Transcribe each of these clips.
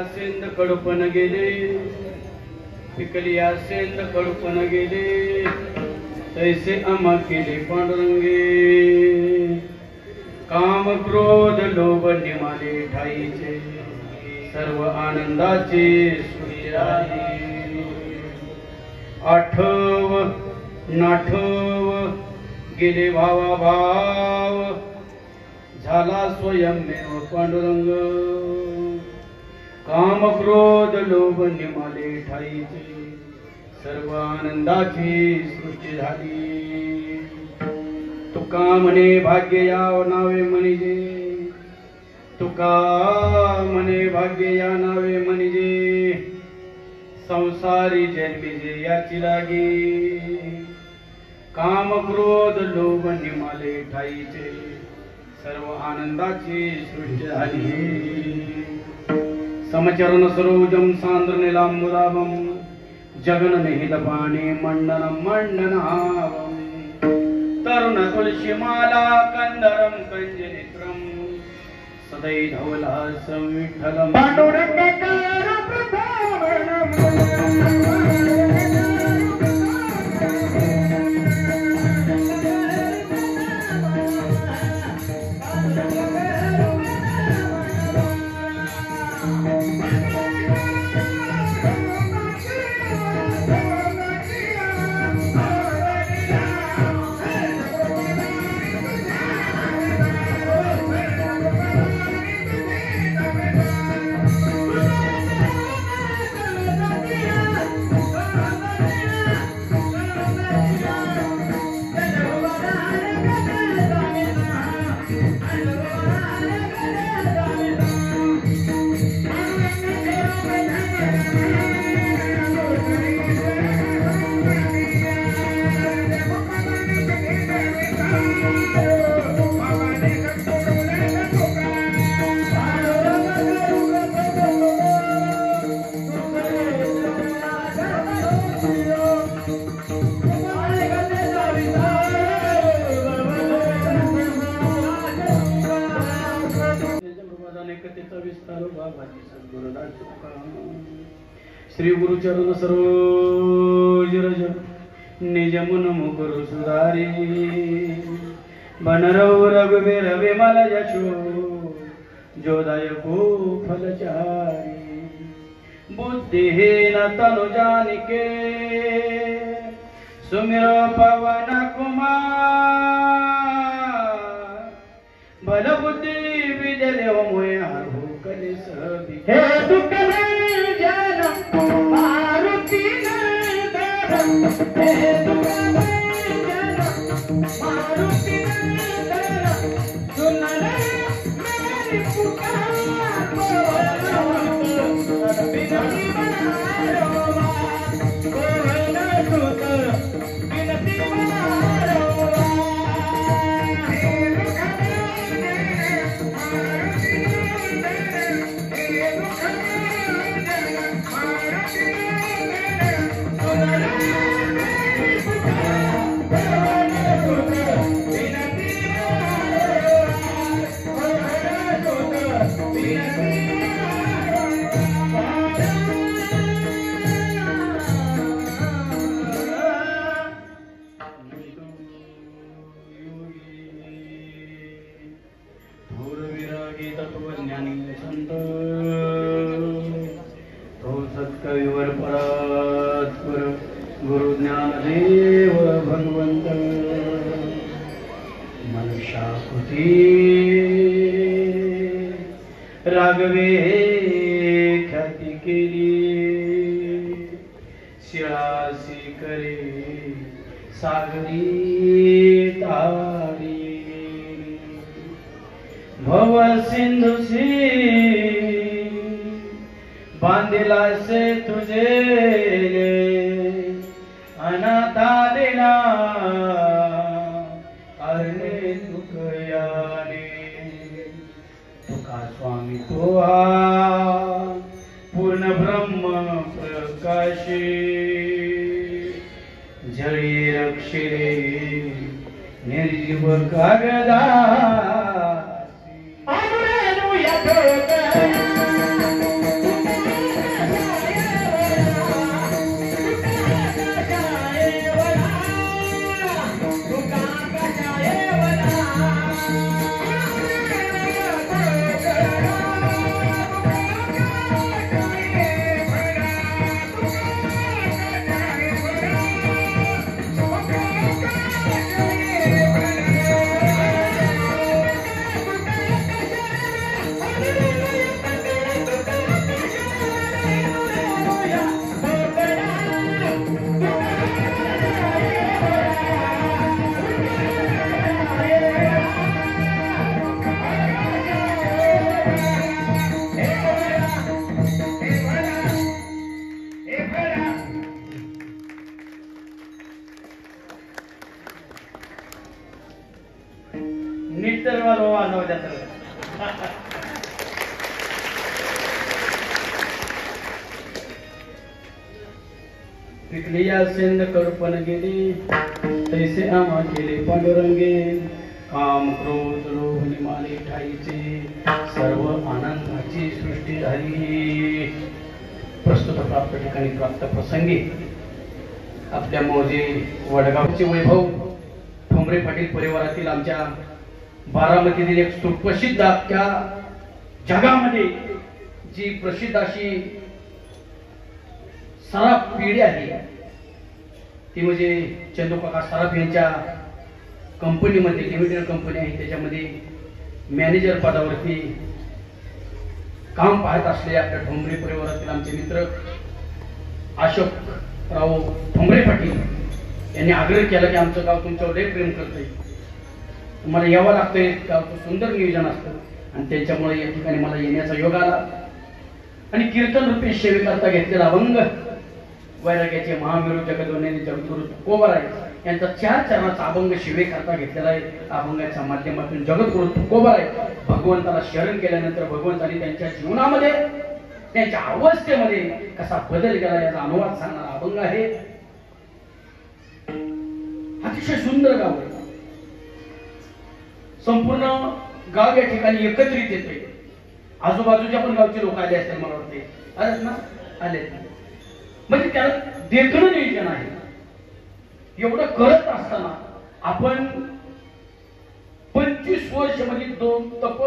सेंद कडपण गेले, पिकलिया सेंद कडपण गेले, तैसे आम्हा केले पांडुरंगे. काम क्रोध लोभ निमाले ठाईचे, सर्व आनंदाचे सुखी राही. आठव नाठव गेले भावा भाव, झाला स्वयंमेव पांडुरंग. काम क्रोध लोभ निमाले ठाईचे, सर्व आनंदाची सृष्टी झाली. तुका म्हणे भाग्य याव नावे म्हणजे, तुका म्हणे भाग्य या नावे म्हणजे, संसारी जन्मिजे याची लागी. काम क्रोध लोभ निमाले ठाईचे, सर्व आनंदाची सृष्टी झाली. समचरण सरोजम सांद्र नीलांबुदाभम, जगन निहित पाणी मंडनम मंडनाभम. तरुण तुलसी माला कंदरम कंजनित्रम, सदै धवलासं विठ्ठलम. श्री गुरुचरण सरोज रज निज मन मुकुर सुधारी बनरव रघुवीर विमल यशो जोदायको फलचारी बुद्धिहीन तनु जानिके सुमिर पवन कुमार बल बुद्धि विजय देव मोय हरहु कले सभी हे दुख जन मारुति नंदन हे दुख जन मारुति नंदन सुन ले मेरी पुकार बिनती बनारो गोविंद सुत बिनती बनारो तत्वज्ञानी संत तो सत्कविवर परात्पर गुरु ज्ञानदेव भगवंत मनुष्याकृती रागवे ख्याती केली शिळासी करे सागरी तारी भव सिंधुसी बांधिला से तुझे अनाथालिना अरणे तुकयाने तुका स्वामी तो पूर्ण ब्रह्म प्रकाशी जळी रक्षिरे निर्जीव कागदा पिकलिया सिंध करुपन गेली तैसे आम्हा केले पांडुरंगे काम क्रोध लोभ निमाले ठाईचे सर्व आनंदाची सृष्टी झाली प्रस्तुत प्राप्त ठिकाणी प्राप्त प्रसंगी आपल्या मौजे वडगावचे वैभव ठोंबरे पाटील परिवारातील आमच्या बारामतीतील एक सुप्रसिद्ध अख्ख्या जगामध्ये जी प्रसिद्ध अशी सराफ पिढी आहे ती म्हणजे चंदूकाका सराफ यांच्या कंपनीमध्ये लिमिटेड कंपनी आहे त्याच्यामध्ये मॅनेजर पदावरती काम पाहत असलेले आपल्या ठोंबरे परिवारातील आमचे मित्र अशोकराव ठोंबरे पाटील यांनी आग्रह केला की आमचं गाव तुमच्यावर लय प्रेम करतंय तुम्हाला यावं लागतंय गावचं सुंदर नियोजन असतं आणि त्यांच्यामुळे या ठिकाणी मला येण्याचा योग आला आणि कीर्तन रूपी सेवेकरता घेतलेला अभंग वैराग्याचे महामेरू जगदोन्याने जगदुरु कोबर आहे यांचा 4 चरणाचा अभंग शिवे करता घेतलेला आहे. अभंगाच्या माध्यमातून जगद्गुरु तुकोबा भगवंताला शरण केल्यानंतर भगवंताने त्यांच्या जीवनामध्ये त्यांच्या अवस्थेमध्ये कसा बदल केला याचा अनुवाद सांगणारा अभंग आहे. अतिशय सुंदर गाव आहे. संपूर्ण गाव या ठिकाणी एकत्रित येते. आजूबाजूच्या पण गावचे लोक आले असतील मला वाटते. आलेत ना? आलेत ना. म्हणजे त्याला देखणं नियोजन आहे. एवढं करत असताना आपण 25 वर्ष म्हणजे 2 तप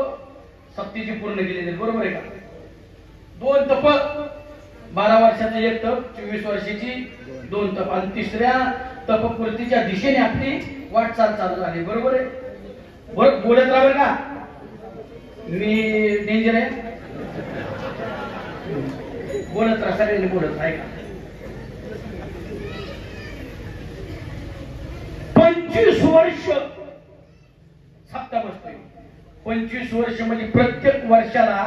सक्तीची पूर्ण केलेली, बरोबर आहे का? 2 तप, 12 वर्षाचं 1 तप, 24 वर्षाची 2 तप आणि 3ऱ्या तपपूर्तीच्या दिशेने आपली वाटचाल चालू आहे, बरोबर आहे? बरोबर बोलत राहा का? मी डेंजर आहे? बोलत राहा, सगळ्यांनी बोलत आहे का? 25 वर्ष सप्ताह बसतोय. 25 वर्ष म्हणजे प्रत्येक वर्षाला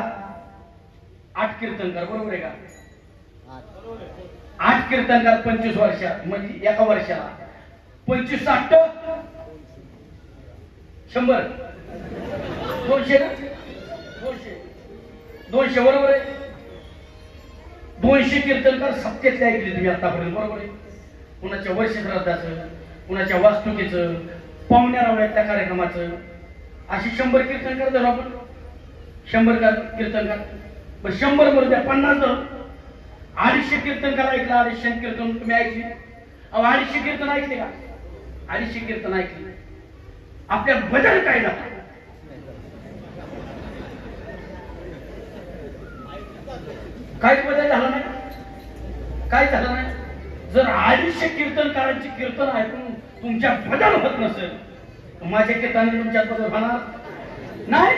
8 कीर्तनकार, बरोबर आहे का? 8 कीर्तनकार 25 वर्षात म्हणजे एका वर्षाला 25 8 100 200 ना? 200 बरोबर आहे. 200 कीर्तनकार सप्त्यातले ऐकले तुम्ही आतापर्यंत, बरोबर आहे? कुणाच्या वर्ष श्राद्धाचं, कुणाच्या वास्तुकीचं, पाहुण्या रावळ्यातल्या कार्यक्रमाचं, अशी 100 कीर्तनकार धरू आपण. 100 कीर्तनकार, 100 मध्ये 50 धरू. 250 कीर्तनकार ऐकला. 250 कीर्तन तुम्ही ऐकली? 250 कीर्तन ऐकले का? 250 कीर्तन ऐकले. आपल्या बदल काय झाला? काहीच बदल झाला नाही. काय झालं नाही? जर 250 कीर्तनकारांची कीर्तन ऐकून तुमच्या बदल होत नसेल, माझ्या कीर्तनाने तुमच्यात बदल होणार नाही.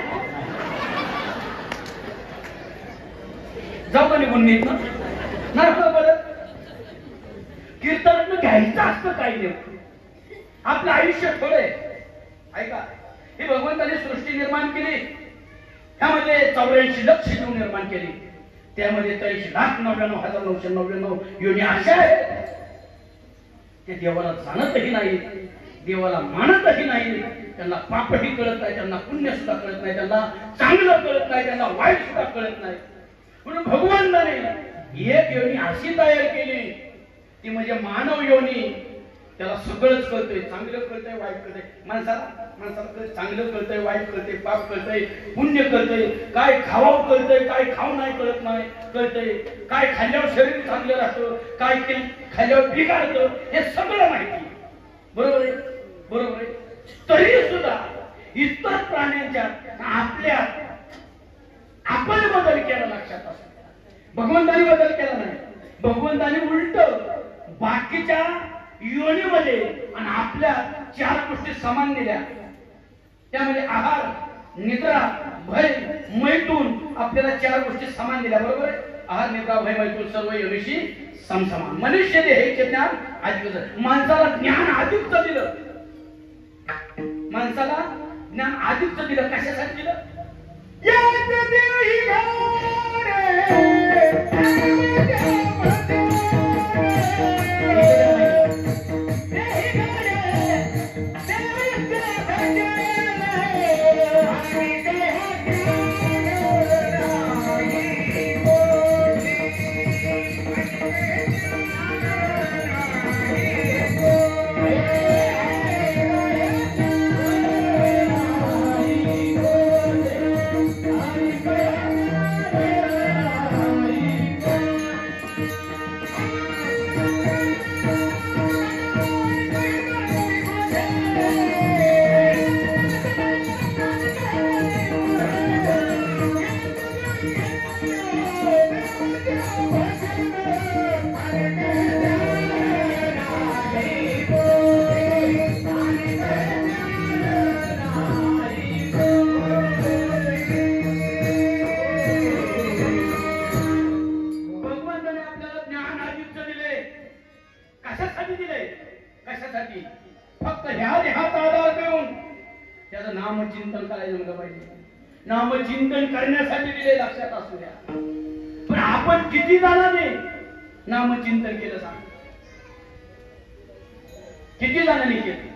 जाऊ का निघून मी इथनं? नाही होत बदल. कीर्तनातनं घ्यायचं असतं काही नाही. आपलं आयुष्य थोडं आहे. ऐका, ही भगवंताने सृष्टी निर्माण केली. त्यामध्ये 84 लक्ष जीव निर्माण केली. त्यामध्ये 83,99,999 योनी अशा आहेत ते देवाला जाणतही नाही, देवाला मानतही नाही. त्यांना पापही कळत नाही, त्यांना पुण्य सुद्धा कळत नाही, त्यांना चांगलं कळत नाही, त्यांना वाईट सुद्धा कळत नाही. म्हणून भगवंताने एक योनी अशी तयार केली ती म्हणजे मानव योनी. त्याला सगळंच कळतंय, चांगलं कळतंय, वाईट कळतंय. माणसाला चांगलं कळतंय, वाईट कळतंय, पाप कळतंय, पुण्य कळतंय, काय खावावं कळतंय, काय खाऊ नाही कळत नाही कळतंय, काय खाल्ल्यावर शरीर चांगलं राहतं, काय खाल्ल्यावर बिघाडतं, हे सगळं माहिती. बरोबर आहे? बरोबर आहे. तरी सुद्धा इतर प्राण्यांच्या आपल्या आपण बदल केला लक्षात असतो. भगवंताने बदल केला नाही. भगवंताने उलट बाकीच्या योनीमध्ये आणि आपल्या 4 गोष्टी समान दिल्या. त्यामध्ये आहार, निद्रा, भय, मैथून आपल्याला 4 गोष्टी समान दिल्या, बरोबर आहे? आहार, निद्रा, भय, मैथून सर्व योनीशी समसमान. मनुष्य देहाचे ज्ञान अधिक, माणसाला ज्ञान अधिकच दिलं. माणसाला ज्ञान अधिकच दिलं. कशासाठी दिलं? फक्त ह्या देहाचा आधार घेऊन त्याचं नामचिंतन करायला पाहिजे. नामचिंतन करण्यासाठी दिले, लक्षात असू द्या. पण आपण किती जणांनी नामचिंतन केलं सांग? किती जणांनी केलं?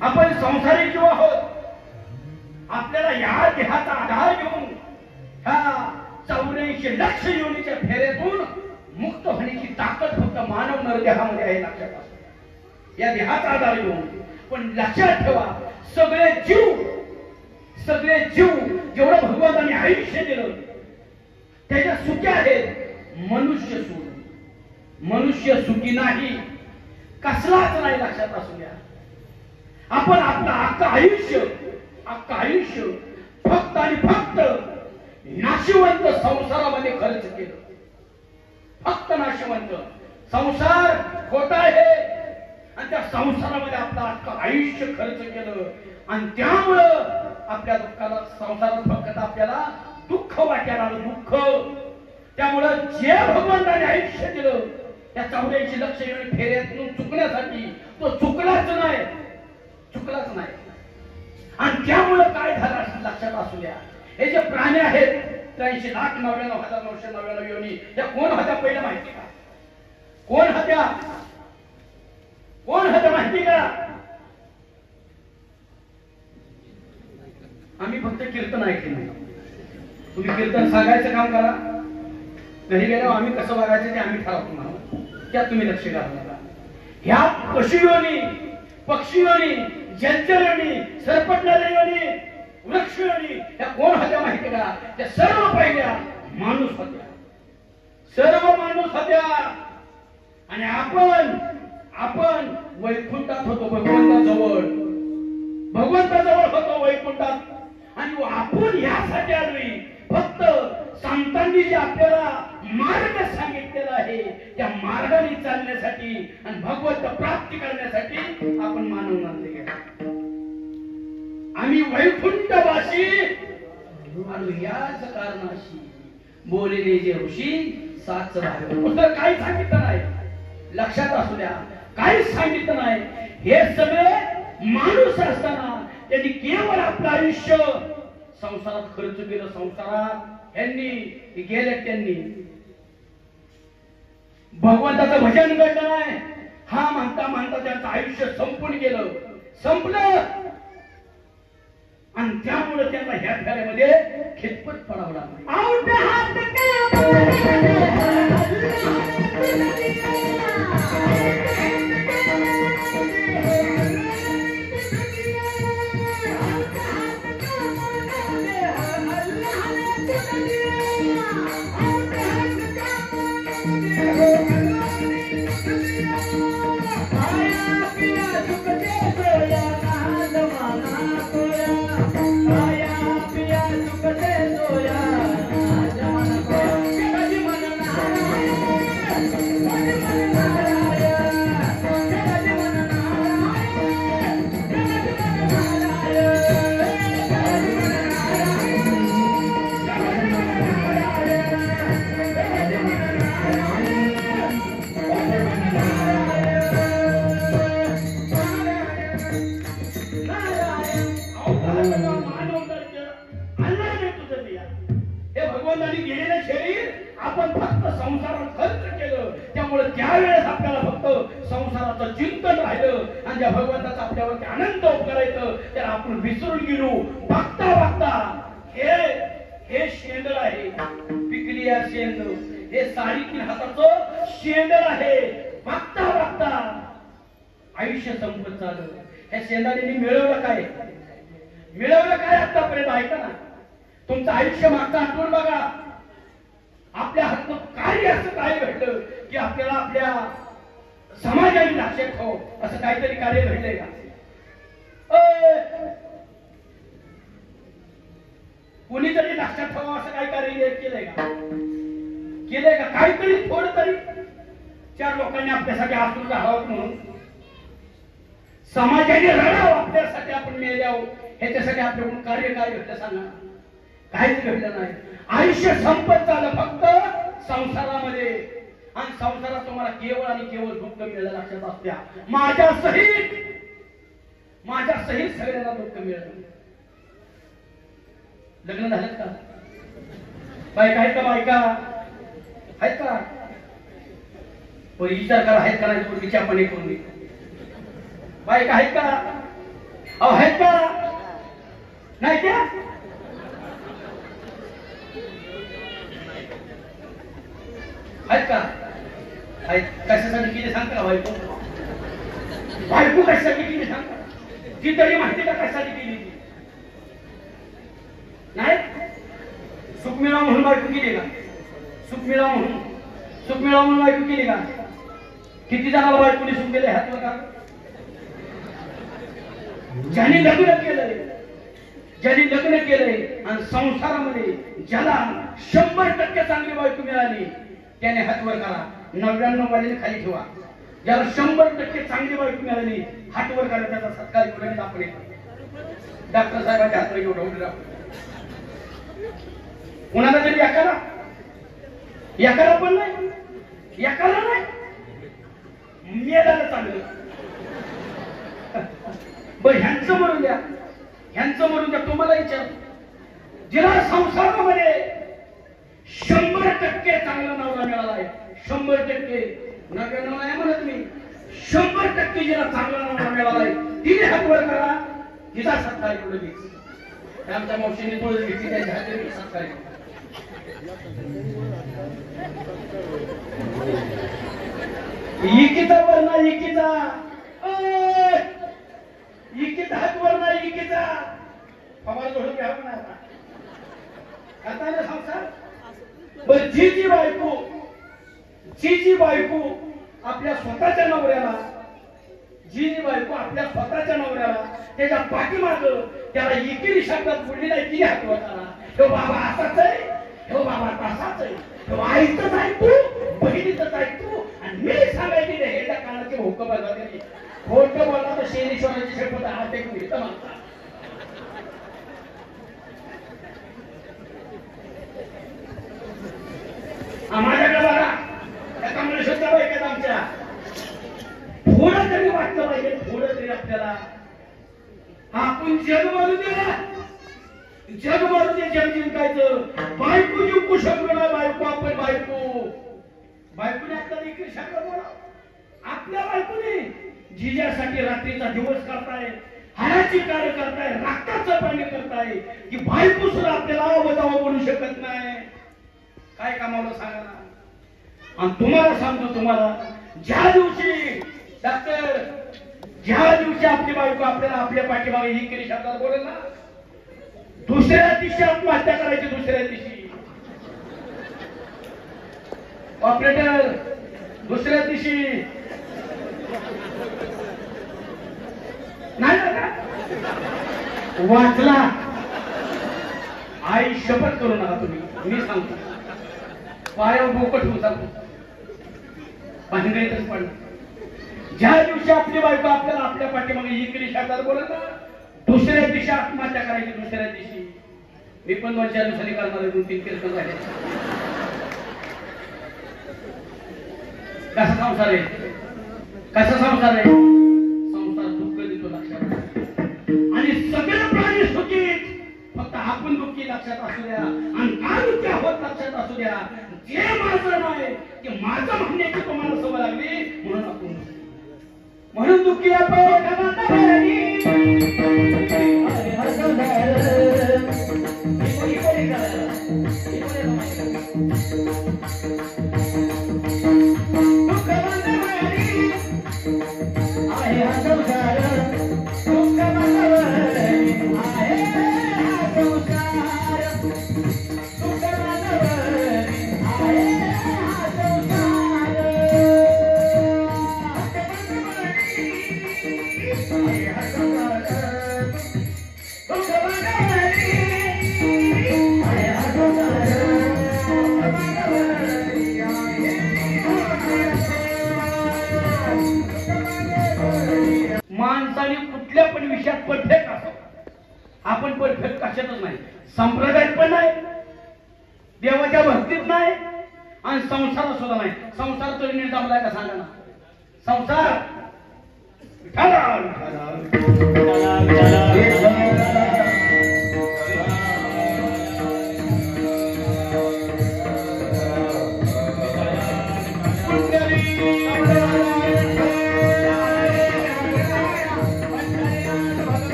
आपण संसारिक जीव आहोत. आपल्याला या देहाचा आधार घेऊन ह्या 84 लक्ष योनीच्या फेऱ्यातून मुक्त होण्याची ताकद फक्त मानव नरदेहामध्ये आहे, लक्षात असो. या देहाचा आधार घेऊन. पण लक्षात ठेवा, सगळे जीव जेवढं भगवंताने आयुष्य दिलं त्याच्या सुखी आहेत. मनुष्य सुखी नाही, कसलाच नाही, लक्षात असू द्या. आपण आपलं अख्खं आयुष्य फक्त आणि फक्त नाशिवंत संसारामध्ये खर्च केलं. फक्त नाशिवंत संसार खोटा आहे आणि त्या संसारामध्ये आपलं अख्खं आयुष्य खर्च केलं. आणि त्यामुळं आपल्या दुःखाला, संसारात फक्त आपल्याला दुःख वाटायला आलं, दुःख. त्यामुळं जे भगवंताने आयुष्य दिलं त्या 84 लक्ष योनी फेऱ्यातून चुकण्यासाठी तो चुकलाच नाही. आणि त्यामुळं काय झालं असं लक्षात असू द्या. हे जे प्राणी आहेत 83,99,999 योनी, त्या कोण होत्या पहिल्या माहिती का? कोण होत्या माहिती का? आम्ही फक्त कीर्तन ऐकले नाही. तुम्ही कीर्तन सांगायचं काम करा. घरी गेल्यावर आम्ही कसं वागायचं ते आम्ही ठरवतो म्हणून त्यात तुम्ही लक्ष घालू नका. ह्या पशुयोनी, पक्षीयोनी, जलचरयोनी, सरपटणाऱ्या योनी, वृक्षयोनी, त्या कोण होत्या माहिती का? त्या सर्व पहिल्या माणूस होत्या. सर्व माणूस होत्या. आणि आपण वैकुंठात होतो, भगवंताजवळ होतो वैकुंठात. आणि आपण यासाठी आलोय फक्त संतांनी जे आपल्याला मार्ग सांगितलेला आहे त्या मार्गाने चालण्यासाठी आणि भगवंत प्राप्ती करण्यासाठी आपण मानव मानले गेले. आम्ही वैकुंठवासी आणि याच कारणाशी बोलले जे ऋषी साच उत्तर काही सांगितलं नाही. लक्षात असू द्या, काहीच सांगितलं नाही. हे सगळे माणूस असताना त्यांनी केवळ आपलं आयुष्य संसारात खर्च केलं. संसारात यांनी गेले, त्यांनी भगवंताचं भजन घडलं नाही. हा म्हणता त्यांचं आयुष्य संपून गेलं, संपलं. आणि त्यामुळे त्यांना ह्या फेऱ्यामध्ये खितपत पडावं लागलं. आपण फक्त संसारात खर्च केलं. त्यामुळे त्यावेळेस आपल्याला फक्त संसाराचं चिंतन राहिलं आणि ज्या भगवंताचा आपल्यावरती आनंद करायचं त्याला आपण विसरून गेलो. बघता हे शेंदळ आहे, पिकली या शेंद, हे 3.5 हाताचं शेंदळ आहे. बघता आयुष्य संपत चाललं. ह्या शेंदाळीने मिळवलं काय आतापर्यंत? ऐका ना, तुमचं आयुष्य मागचं आठवण बघा. आपल्या हातून कार्य असं काय घडलं की आपल्याला आपल्या समाजाने लक्षात ठेव असं काहीतरी कार्य घडलंय का? कुणीतरी लक्षात ठेवा असं काही कार्य केलंय का? काहीतरी थोडं तरी 4 लोकांनी आपल्यासाठी आसून राहावं म्हणून समाजाने रडावं आपल्यासाठी, आपण मेल्यावर ह्याच्यासाठी आपल्याकडून कार्य काय घडलं सांगा? काहीच घडलं नाही. आयुष्य संपत झालं फक्त संसारामध्ये. आणि संसारात तुम्हाला केवळ आणि केवळ दुःख मिळालं. लक्षात असत्या, माझ्या सहित सगळ्यांना दुःख मिळालं. लग्न झालं का? बायका आहेत का? विचार करा, आहेत का नाही? विचार पण करून बायका आहेत का? अहो आहेत का? नाही त्या आहेत का? आहेत. कशासाठी केली सांगता का बायको? बायको कशासाठी केली सांगता? ती तरी माहिती का कशासाठी केली? नाही सुख मिळावं म्हणून बायको केली का? सुख मिळावं म्हणून बायको केली का? किती जणाला बायकोने सुख दिले हात बघा. ज्याने लग्न केलंय आणि संसारामध्ये ज्याला 100% चांगली बायको मिळाली त्याने हात वर करा. 99 वाले खाली ठेवा. ज्याला 100% चांगली बायको मिळाली हात वर करा. त्याचा सत्कार करून आपण डॉक्टर साहेबांच्या हात वर उठवून कुणाला तरी एकाला पण नाही मेदाला चांगलं. बर ह्यांचं मरून द्या तुम्हाला विचार जिला संसारामध्ये 100% चांगला नवरा मिळालाय 100% 99 नाही म्हणत मी 100% जिला चांगला नवरा मिळालाय तिने हात वर करा. तिचा सत्कार करू दे. आमच्या मावशीने थोडं घेतली त्याच्या हाती सत्कार इकीचा वरना इकीचा हात वरना इकीचा फवार जोडून घ्यावं ना आता ना संसार. बर जी बायको आपल्या स्वतःच्या नवऱ्याला त्याच्या पाठीमाग त्याला एकेरी शब्दात बोलली नाही की हात वर करा. तो बाबा असाच आहे, तो बाबा तसाच आहे, तो आईतच ऐकू बहिणीतच ऐकू आणि मी सांगायची नाही हे त्या कानाचे भोक बघा तरी खोटं बोलला तर शेरीश्वराची शपथ हात एक मिळत मागता. माझ्याकडे बघा त्या कमलेश्वरच्या बायकात आमच्या थोडं तरी वाटलं पाहिजे थोडं तरी आपल्याला आपण जग मारू दे जग जिंकायचं. बायको जिंकू शकलो ना बायकोने आपल्याला इकडे शकलं बोला आपल्या बायकोने जिजासाठी रात्रीचा दिवस करताय हाराची कार्य करताय रक्ताचं पाणी करताय की बायको सुद्धा आपल्याला बजावा बोलू शकत नाही. काय कामाला सांगा ना. आणि तुम्हाला सांगतो ज्या दिवशी आपली बायको आपल्याला आपल्या पाठीमागे ही केली शब्दात बोलेल ना दुसऱ्या दिवशी आत्महत्या करायची. दुसऱ्या दिवशी ऑपरेटर दुसऱ्या दिवशी नाही वाचला. आई शपथ करू नका तुम्ही मी सांगतो पायावर बोकट होऊन सांगतो भांडणच पण ज्या दिवशी आपली बायको आपल्याला आपल्या पाठीमागे इकडे शब्दात बोलत ना दुसऱ्या दिवशी आत्महत्या करायची. दुसऱ्या दिवशी मी पण 2-4 दिवसांनी करणार आहे. 2-3 कीर्तन झाले. कसा संसार आहे संसार दुःख देतो लक्षात आणि सगळे प्राणी सुखीत फक्त आपण दुःखी लक्षात असू द्या आणि का दुःखी आहोत लक्षात असू द्या. जे माझं नाही की माझं म्हणण्याची तुम्हाला सवय लागली म्हणून आपण म्हणून दुःखी आपण माणसाने कुठल्या पण विषयात परफेक्ट असो. आपण परफेक्ट कशातच नाही. संप्रदायात पण नाही देवाच्या भक्तीत नाही आणि संसारात सुद्धा नाही. संसार तरी नीट जमलाय का सांगा ना. संसार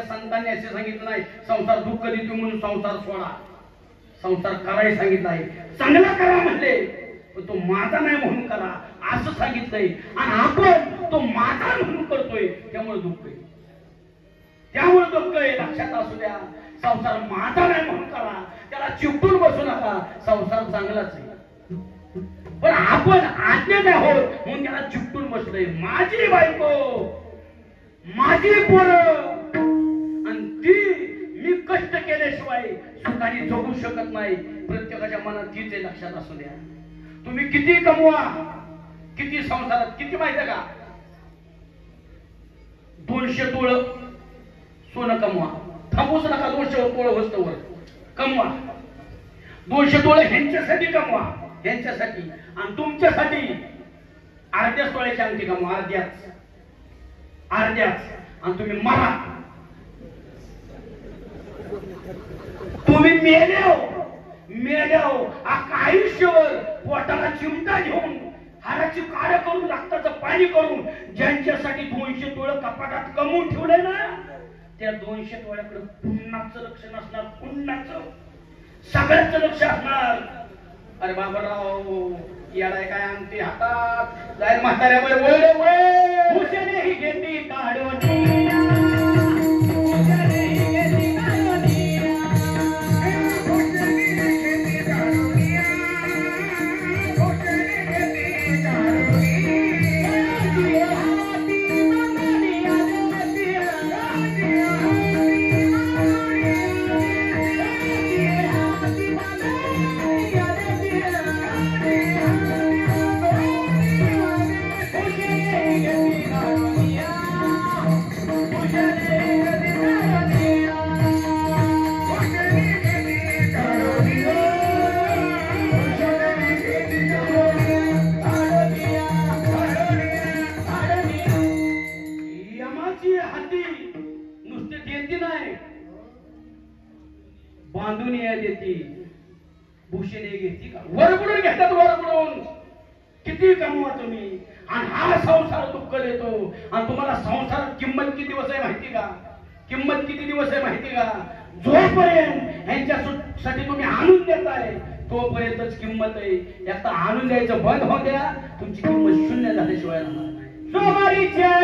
कुठल्या संतांनी असे सांगितलं नाही संसार दुःख देतो म्हणून संसार सोडा. संसार करायला सांगितलं आहे. चांगला करा म्हणले पण तो माझा नाही म्हणून करा असं सांगितलंय. आणि आपण तो माझा म्हणून करतोय त्यामुळे दुःख आहे. त्यामुळे दुःख आहे. लक्षात असू द्या. संसार माझा नाही म्हणून करा. त्याला चिपटून बसू नका. संसार चांगलाच आहे पण आपण आज्ञा नाही आहोत म्हणून त्याला चिपटून बसलोय. माझी बायको माझी पोरं आणि ती मी कष्ट केल्याशिवाय सुखाने जगू शकत नाही. प्रत्येकाच्या मनात तीच आहे. लक्षात असू द्या. तुम्ही किती कमवा किती संसारात किती माहिती का 200 तोळ सोनं कमवा. थांबूच नका. 200 तोळ वस्तूवर कमवा. 200 तोळ ह्यांच्यासाठी कमवा ह्यांच्यासाठी आणि तुमच्यासाठी अर्ध्याच तोळ्याची अंगठी कमवा. अर्ध्याच आणि तुम्ही मरा. तुम्ही मेल्याव अख्खा आयुष्यभर पोटाला चिमटा घेऊन हाराची काढ करून रक्ताचं पाणी करून ज्यांच्यासाठी 200 तोळ कपाटात कमवून ठेवलंय ना त्या 200 तोळ्याकडे पुन्हाचं लक्ष नसणार. पुन्हाचं सगळ्याचं लक्ष असणार. अरे बाबराव येडाय काय अंगठी हातात जाईल म्हाताऱ्यावर हुशाने ही घेतली काढून बांधून येते भूषणे घेते का वरबडून घेतात. वरबडून किती कमवा तुम्ही आणि हा संसार दुःख देतो. आणि तुम्हाला संसारात किंमत किती दिवस आहे माहिती का? किंमत किती दिवस आहे माहिती का? जोपर्यंत ह्यांच्यासाठी तुम्ही आणून देताय तोपर्यंतच किंमत आहे. एकदा आणून द्यायचं बंद होऊ द्या तुमची किंमत शून्य झाल्याशिवाय राहणार नाही. सोमारीच्या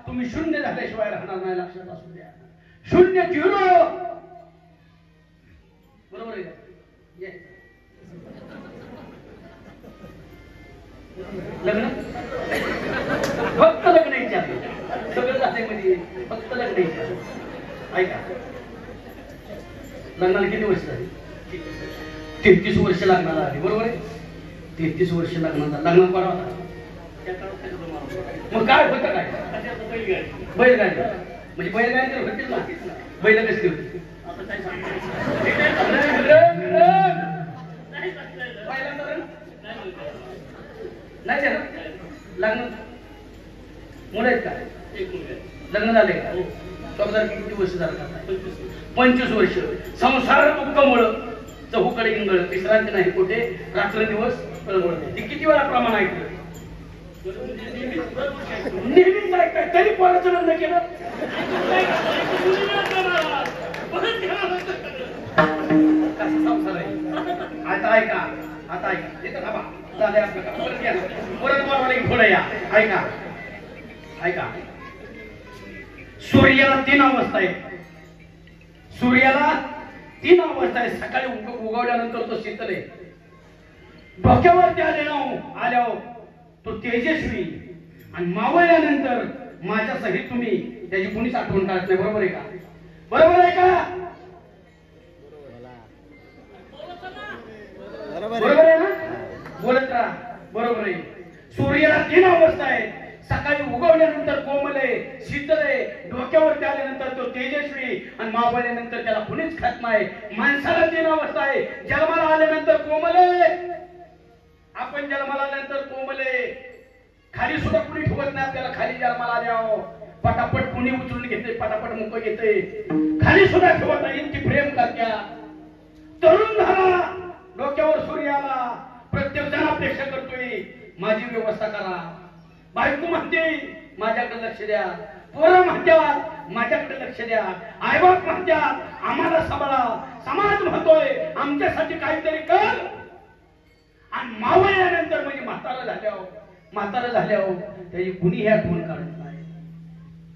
तुम्ही शून्य झाल्याशिवाय राहणार नाही. लक्षात असू द्या. शून्य झिरो बरोबर आहे. लग्न फक्त लग्न विचारले सगळं जाते म्हणजे फक्त लग्न विचारले. ऐका लग्नाला किती वर्ष झाली? 33 वर्ष लागणार आहे. बरोबर आहे. 33 वर्ष लग्नाचा लग्न करा होता. मग काय होतं काय? बैलगाडी म्हणजे बैलगाडी होतील ना. बैल कशी होती आता काय सांगतो नाही देणार लग्न मुलं आहेत का लग्न झाले का स्वतः किती वर्ष झालं 25 वर्ष संसार दुःखामुळं चहूकडे इंगळ विश्रांती नाही कुठे रात्र दिवस किती वेळा प्रमाण ऐकलं नेहमीच ऐकताय तरी कोणाचं लग्न केलं कसं संसार आहे आता ऐका इथं थांबा झाले आपलं का परत या परत मारवाला पुढे या ऐका सूर्याला 3 अवस्था आहे सूर्याला 3 अवस्था आहे सकाळी उगवल्यानंतर तो शीतल आहे डोक्यावरती आल्यावर तो तेजस्वी आणि मावळल्यानंतर माझ्या सहित तुम्ही त्याची कोणीच आठवण काढत नाही बरोबर आहे का बरोबर आहे ना बोलत राहा बरोबर आहे सूर्याला 3 अवस्था आहे सकाळी उगवल्यानंतर कोमल आहे शीतल आहे डोक्यावरती आल्यानंतर तो तेजस्वी आणि मावळल्यानंतर त्याला कुणीच खात नाही माणसाला 3 अवस्था आहे जन्माला आल्यानंतर कोमल आहे आपण जन्माला आल्यानंतर कोमल आहे खाली सुद्धा कुणी ठेवत नाही आपल्याला खाली जन्माला आल्यावर पटापट कुणी उचलून घेते पटापट मुक घेते खाली सुद्धा ठेवत नाही इतकी प्रेम करत्या तरुण झाला डोक्यावर सूर्य आला प्रत्येक जण अपेक्षा करतोय माझी व्यवस्था करा बायको म्हणते माझ्याकडे लक्ष द्या पोरं म्हणतात माझ्याकडे लक्ष द्या आईबाप म्हणतात आम्हाला सांभाळा समाज म्हणतोय आमच्यासाठी काहीतरी कर आणि मावळल्यानंतर म्हणजे म्हातारा झाल्यावर त्याची कुणी ह्या आठवण काढत नाही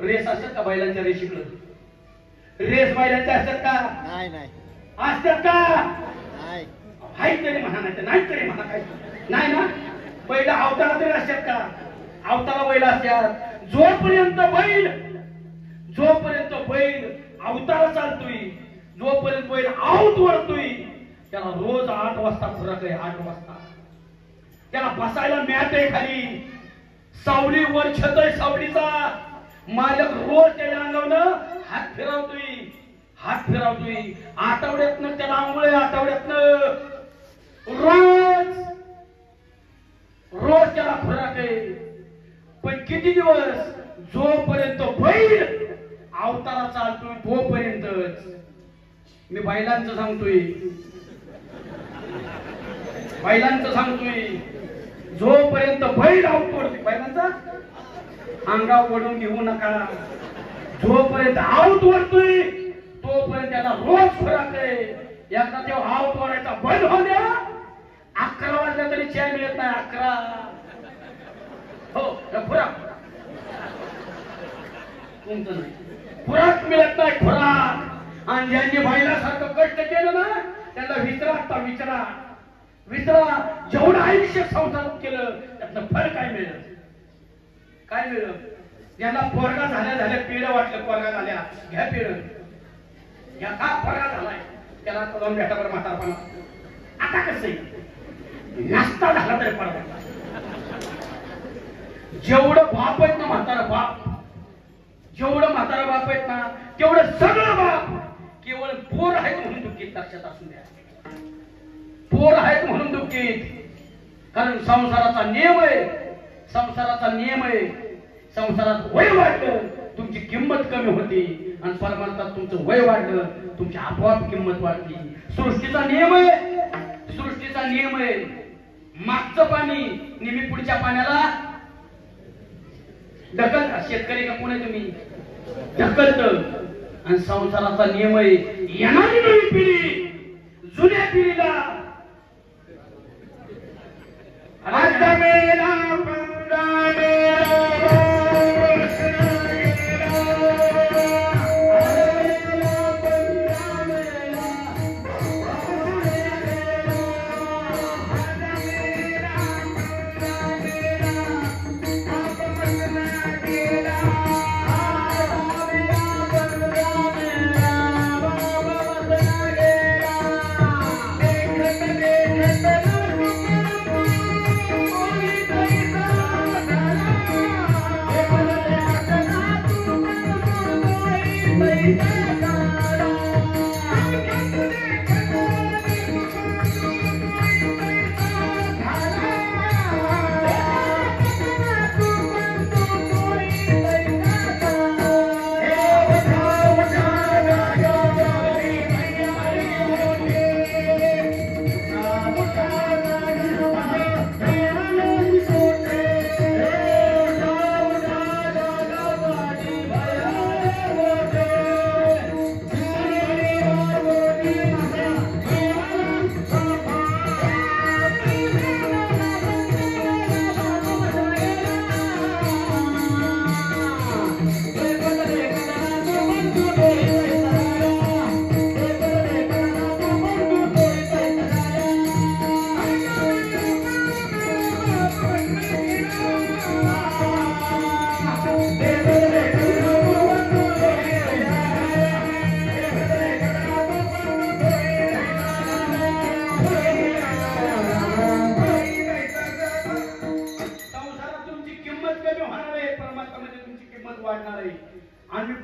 रेस असतात का बैलांच्या रेशीकडे रेस बैलांच्या असतात का नाही असतात का हाय तरी म्हणा नाही तरी म्हणा काय नाही ना बैल अवतारा तरी असतात का अवतारा बैल असतात जोपर्यंत बैल अवतारा चालतोय जोपर्यंत बैल आऊत वळतोय त्याला रोज 8 वाजता खुराक आहे 8 वाजता त्याला बसायला मिळतंय खाली सावली वर छत आहे सावलीचा मालक रोज त्याच्या अंगावर हात फिरवतोय आठवड्यातनं त्याला आंघोळ आठवड्यातनं रोज त्याला खुराक आहे पण किती दिवस जोपर्यंत बैल अवतारा चालतोय तोपर्यंतच मी बैलांचं सांगतोय जोपर्यंत बैल आवतोडतोय बैलांचा अंगावर ओढून घेऊ नका जोपर्यंत आवत वरतोय तोपर्यंत त्याला रोज खुराक आहे एकदा तेव्हा आवत वरायचा बंद होऊ द्या 11 वाजल्या तरी चहा मिळत नाही 11 हो खुराक तुमचं नाही खुराक मिळत नाही खुराक आणि ज्यांनी बैलासारखं कष्ट केलं ना त्यांना विचारा जेवढं आयुष्य संसारात केलं त्यातलं फळ काय मिळलं ज्यांना पोरगा झाल्या पिढ्या वाटलं पोरगा झाल्या घ्या पिढ घ्या का पोरगा झालाय त्याला जाऊन भेटा बरं म्हातारपणा आता कसं नाश्ता झाला तरी पडला जेवढं बाप आहेत ना म्हातारा बाप जेवढं म्हातारा बाप आहेत ना तेवढं सगळं बाप केवळ पोर आहेत म्हणून दुःखीत लक्षात असून द्या पोर आहेत म्हणून दुःखीत कारण संसाराचा नियम आहे संसारात वय वाढलं तुमची किंमत कमी होती आणि परमार्थात तुमचं वय वाढलं तुमची आपोआप किंमत वाढली सृष्टीचा नियम आहे मागचं पाणी नेहमी पुढच्या पाण्याला ढकलता शेतकरी का कोण आहे तुम्ही ढकलत आणि संसाराचा नियम आहे येणारी नवी पिढी जुन्या पिढीला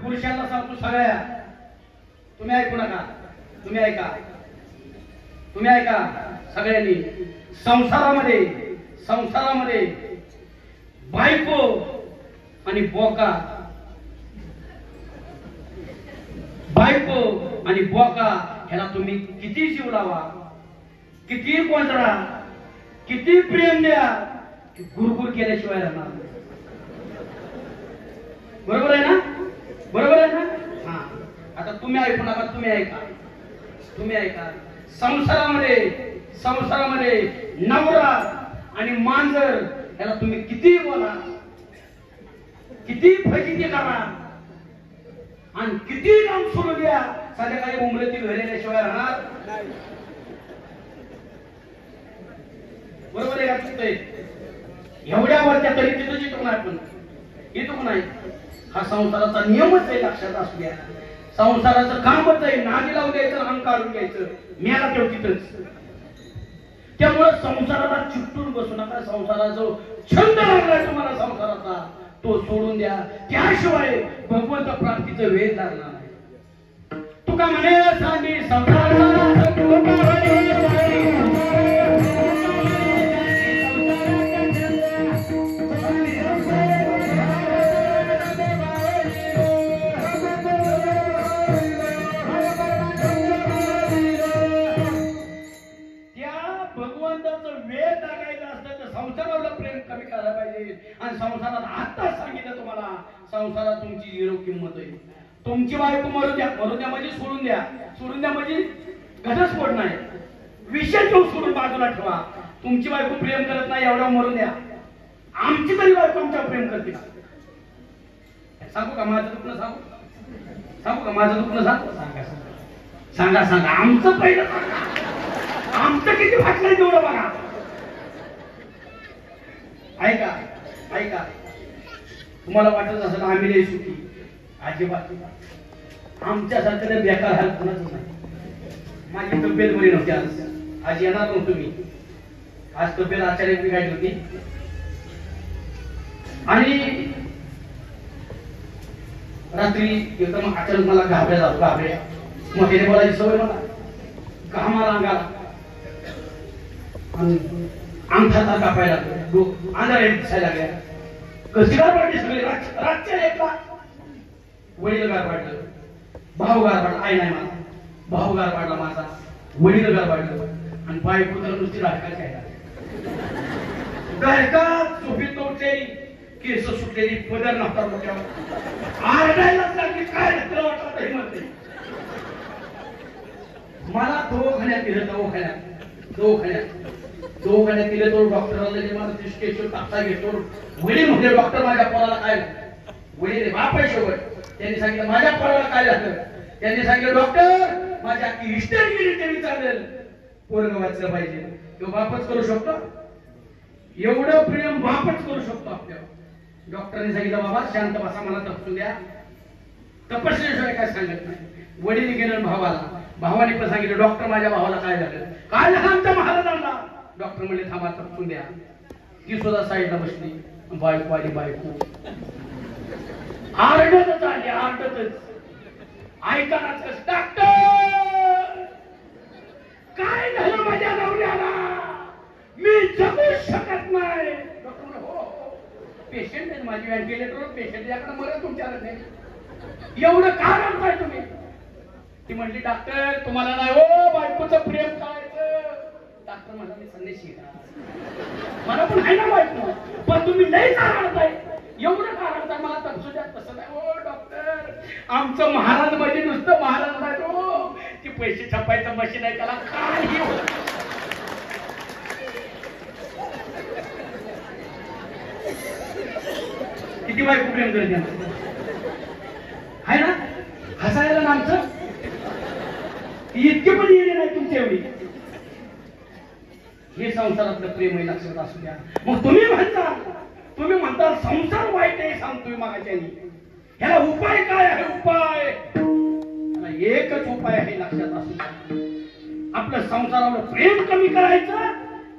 पुरुषांना सांगतो सगळ्या, तुम्ही ऐकू नका, तुम्ही ऐका, तुम्ही ऐका सगळ्यांनी. संसारामध्ये बायको आणि बोका, बायको आणि बोका ह्याला तुम्ही किती जीव लावा, किती कोंडरा, किती प्रेम द्या, गुरगुर केल्याशिवाय राहणार नाही. बरोबर आहे ना? बरोबर आहे ना? हा, आता तुम्ही ऐकू नका, तुम्ही ऐका, तुम्ही ऐका. संसारामध्ये नवरा आणि मांजर याला तुम्ही किती बोला, किती फजिती करा आणि किती नाम सोडू द्या, संध्याकाळी उमरती घरेल्याशिवाय राहणार नाही. बरोबर आहे का? चुकतंय एवढ्या वरच्या तरी तिथं जिथून नाही, पण इथून नाही. हा संसाराचा नियमच आहे, लक्षात असू द्या. संसाराचं कामच आहे, नादी लावून द्यायचं, अंग काढून घ्यायचं, मेला ठेव तिथंच. त्यामुळे संसाराला चिकटून बसू नका. संसाराचा जो छंद लागलाय तुम्हाला संसाराचा, तो सोडून द्या. त्याशिवाय भगवंत प्राप्तीचं वेध लागणार नाही. तुका म्हणे सांगी संसाराला, तुका म्हणे आणि संसारात आत्ताच सांगितलं तुम्हाला, संसारात तुमची झिरो किंमत आहे. तुमची बायको मरू द्या, मरू द्या म्हणजे सोडून द्या, सोडून द्या म्हणजे घटस्फोट नाही, विषय घेऊन सोडून बाजूला ठेवा. तुमची बायको प्रेम करत नाही एवढं मरून द्या, आमची तरी बायको आमच्यावर प्रेम करते का? सांगू का माझं दुखणं? सांगू का माझं दुखणं? सांगा सांगा, आमचं पहिलं सांगा, आमचं किती वाटलंय तेवढं बघा. ऐका ऐका, तुम्हाला वाटत असेल आम्ही लई सुखी, अजिबात आमच्यासारखं बेकार हाल कोणाच नाही. माझी तब्येत बरी नव्हती, आज येणार नव्हतो मी. आज तब्येत आचार्य बिघडली होती आणि रात्री एकदम अचानक मला घाबऱ्या झालो. घाबऱ्या मोठ्याने बोलायची सवय मला, घामाला अंगाला अंगठा कापायला लागलो, अंधारे दिसायला लागल्या. कशी गार वाटली सगळी रातच्या एकला. वडील गार वाटलं, भाऊ गार वाटला, आई नाही माझा, भाऊ गार वाटला माझा, वडील गार वाटलं आणि बायको तर नुसती राखा खायला. गायका चोपी तोडलेली, केस सुटलेली, पदर नव्हता डोक्यावर, आरडायलाच लागली. काय तुला वाटलं हे म्हणते. मला दवाखान्यात दिलं, दवाखान्यात दिले. तो डॉक्टरांना मला स्टेशन टाकता घेतो. वडील म्हणजे डॉक्टर माझ्या पोराला काय, वडील बाप आहे शेवट. त्यांनी सांगितलं माझ्या पोराला काय झालं. त्यांनी सांगितलं डॉक्टर माझी अख्खी हिस्ट्री गेली तरी चालेल, पोरगं वाचलं पाहिजे. तो बापच करू शकतो, एवढं प्रेम बापच करू शकतो आपल्यावर. डॉक्टरने सांगितलं बाबा शांत बसा, मला तपासू द्या. तपासल्याशिवाय काय सांगत नाही. वडील गेले भावाला, भावाने पण सांगितलं डॉक्टर माझ्या भावाला काय झालं. काय झालं आमच्या महाराजांना. डॉक्टर म्हणले थांबा तपासून द्या. ती सुद्धा साईडला बसली. बायको आली, बायको आरडतच आली, आरडतच. ऐकणारच डॉक्टर काय झालं माझ्या नवऱ्याला, मी जगू शकत नाही. डॉक्टर म्हणले हो पेशंट आहे माझी, व्हेंटिलेटरवर पेशंट, याकडे मरत तुमच्याकडे नाही, एवढं का रडताय तुम्ही. ती म्हणली डॉक्टर तुम्हाला नाही हो बायकोचं प्रेम करायचं. डॉक्टर म्हणला मी संदेश मला पण आहे ना बायको, पण तुम्ही नाही रडताय, एवढं का रडताय, मला तपसू द्या. तसं नाही हो डॉक्टर, आमचं महाराज म्हणजे नुसतं महाराज नाही हो, ती पैसे छापायचं मशीन आहे, त्याला काही किती बायको प्रेम करते आहे ना. हसायला ना आमचं इतके पण येणे नाही तुमच्या एवढी. हे संसारातलं प्रेम आहे, लक्षात असू द्या. मग तुम्ही म्हणता संसार वाईट आहे, सांगतोय मागाच्यानी. ह्याला उपाय काय आहे? उपाय एकच उपाय आहे, लक्षात असू द्या. आपलं संसारावर प्रेम कमी करायचं,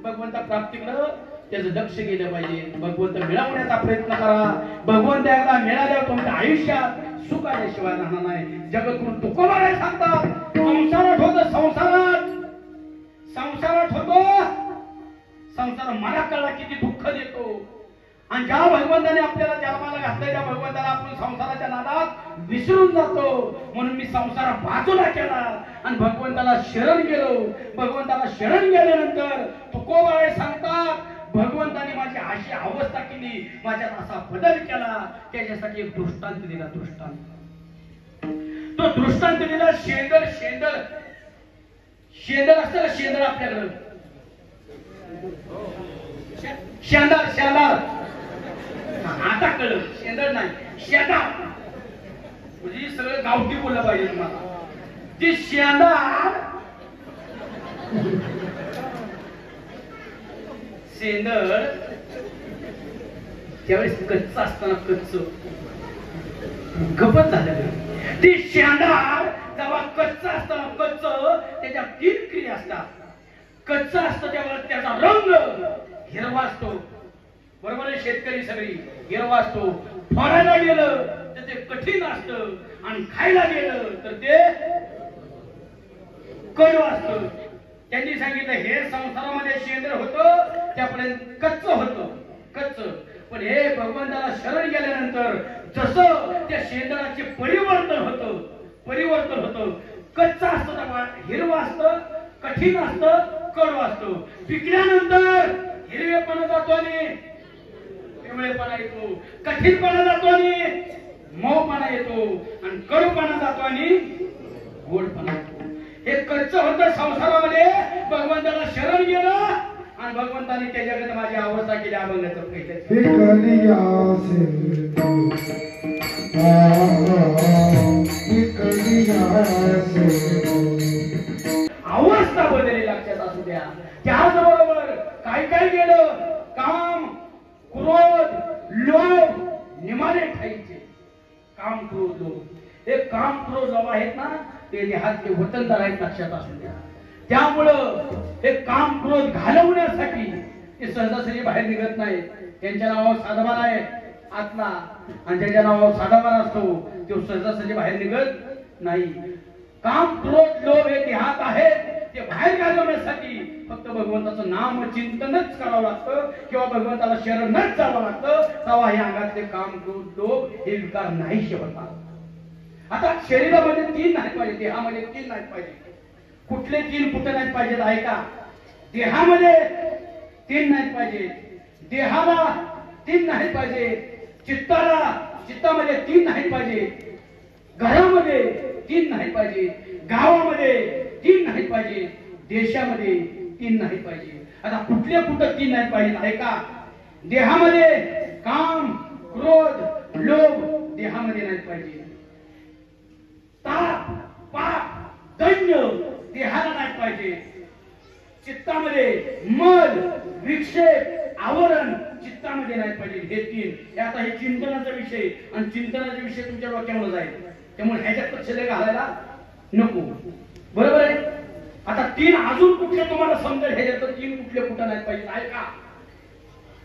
भगवंता प्राप्तीकडं त्याचं लक्ष गेलं पाहिजे. भगवंत मिळवण्याचा प्रयत्न करा. भगवंत एकदा मिळाल्यावर तुमच्या आयुष्यात सुख आल्याशिवाय राहणार नाही. जगद्गुरु तुकोबाराय सांगतात, संसारात होतं संसारात होतो संसार मला कळला किती दुःख देतो. आणि ज्या भगवंताने आपल्याला जन्माला घातलं त्या भगवंताला आपण संसाराच्या नादात विसरून जातो. म्हणून मी संसार बाजूला केला आणि भगवंताला शरण गेलो. भगवंताला शरण गेल्यानंतर तुकोबाराय सांगतात, भगवंताने माझी अशी अवस्था केली, माझ्यात असा बदल केला. त्याच्यासाठी एक दृष्टांत दिला. तो दृष्टांत दिला. शेंदर असतं का? शेंदर आपल्याकडं शेंदार आता कळलं. शेंदर नाही, शेंदार. म्हणजे सगळं गावठी बोललं पाहिजे तुम्हाला. ती शेंदार त्यावेळेस कच्च असताना गपत झालं. ती शेंदार जेव्हा कच्च असताना त्याच्या 3 क्रिया असतात. कच्च असतं तेव्हा त्याचा रंग हिरवा असतो. बरोबर आहे? शेतकरी सगळी हिरवा असतो. फोडायला गेलं तर ते कठीण असतं आणि खायला गेलं तर ते कडू असतं. त्यांनी सांगितलं हे संसारामध्ये शेंदर होतं त्यापर्यंत कच्च होतं. पण हे भगवंताला शरण गेल्यानंतर जसं त्या शेंदराचे परिवर्तन होतं. कच्च असतं तेव्हा हिरवा असतं, कठीण असतं, कडू असतं. पिकल्यानंतर हिरवेपणा जातो आणि पिवळेपणा येतो, कठीणपणा जातो आणि मऊपणा येतो, आणि कडूपणा जातो आणि गोडपणा येतो. हे कच्च होतं संसारामध्ये. भगवंताला शरण गेलं आणि भगवंताने त्याच्याकडे माझी अवस्था केली. अभंगाचं अवस्था बदलली लक्षात असू द्या. त्याचबरोबर काय गेलं? काम, क्रोध, लोभ निमाने खायचे. काम, क्रोध, लोभ. हे काम, क्रोध, लोभ आहेत ना, ते देहातले वतनदार आहेत लक्षात असू द्या. त्यामुळं हे काम, क्रोध घालवण्यासाठी ते सहजासहजी बाहेर निघत नाही. त्यांच्या नावावर साधाबार आहे आतला, आणि ज्याच्या नावावर साधाबार असतो तो सहजासहजी बाहेर निघत नाही. काम, क्रोध, लोभ हे देहात आहेत, ते बाहेर घालवण्यासाठी फक्त भगवंताचं नाम चिंतनच करावं लागतं किंवा भगवंताला शरणच जावं लागतं. तेव्हा हे अंगातले काम, क्रोध, लोभ हे विकार नाहीसे होतात. आता शरीरामध्ये 3 नाही पाहिजे, देहामध्ये 3 नाही पाहिजे. कुठले 3 कुठे नाही पाहिजेत ऐका. देहामध्ये 3 नाही पाहिजे, देहाला 3 नाही पाहिजे, चित्तामध्ये 3 नाही पाहिजे, घरामध्ये 3 नाही पाहिजे, गावामध्ये 3 नाही पाहिजे, देशामध्ये 3 नाही पाहिजे. आता कुठले कुठं 3 नाही पाहिजे ऐका. देहामध्ये काम, क्रोध, लोभ देहामध्ये नाही पाहिजे. ताप, पाप, दैन्य देहाला नाही पाहिजे. चित्तामध्ये मद, विक्षेप, आवरण चित्तामध्ये नाही पाहिजे. हे 3. आता हे चिंतनाचा विषय, आणि चिंतनाचा विषय तुमच्या डोक्यावर जाईल. त्यामुळे ह्याच्यात लक्ष घालायला नको. बरोबर आहे? आता 3 अजून कुठले तुम्हाला समजेल ह्याच्यात 3 कुठले कुठं नाही पाहिजे ऐका.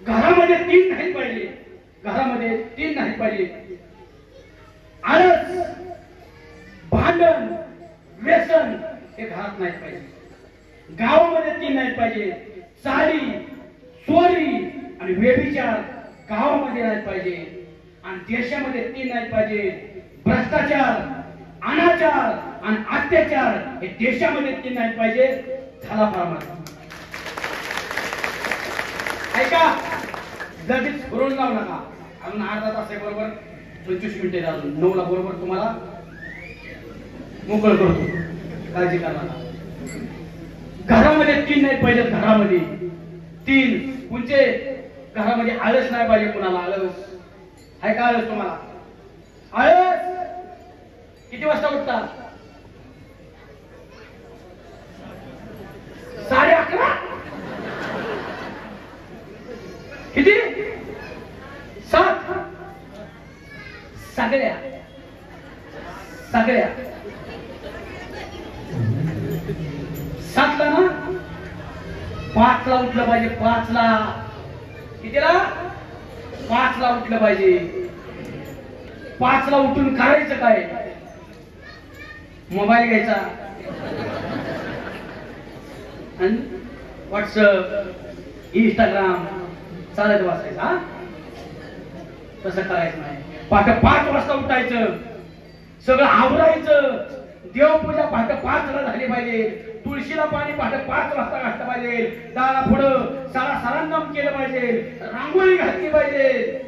घरामध्ये 3 नाही पाहिजे. घरामध्ये 3 नाही पाहिजे. आळस, भांडण, व्यसन हे घरात नाही पाहिजे. गावामध्ये 3 नाही पाहिजे. चाली, चोरी आणि व्यभिचार गावामध्ये नाही पाहिजे. आणि देशामध्ये 3 नाही पाहिजे. भ्रष्टाचार, अनाचार आणि अत्याचार हे देशामध्ये 3 नाही पाहिजे. झाला परमात्मा. ऐका, लगेच भरून जाऊ नका. अजून अर्धा तास आहे, बरोबर 25 मिनिटे अजून 9ला बरोबर तुम्हाला मोकळ करतो. काळजी करा. घरामध्ये 3 नाही पाहिजे. घरामध्ये 3 म्हणजे घरामध्ये आळस नाही पाहिजे. कुणाला आळस आहे का? आळस तुम्हाला आळस किती वाजता उठता? 11:30. किती? 7. सगळ्या 7ला ना 5ला उठलं पाहिजे. 5ला कितीला? 5ला उठलं पाहिजे. 5ला उठून करायचं काय? मोबाईल घ्यायचा आणि व्हॉट्सअप इंस्टाग्राम चालत बसायचं. हा तसं करायचं नाही. पहाटे 5 वाजता उठायचं, सगळं आवरायचं, देवपूजा पहाटे 5ला झाली पाहिजे, तुळशीला पाणी पहाटे 5 वाजता घातलं पाहिजे, दारा पुढं सरांनाम केलं पाहिजे, रांगोळी घातली पाहिजे.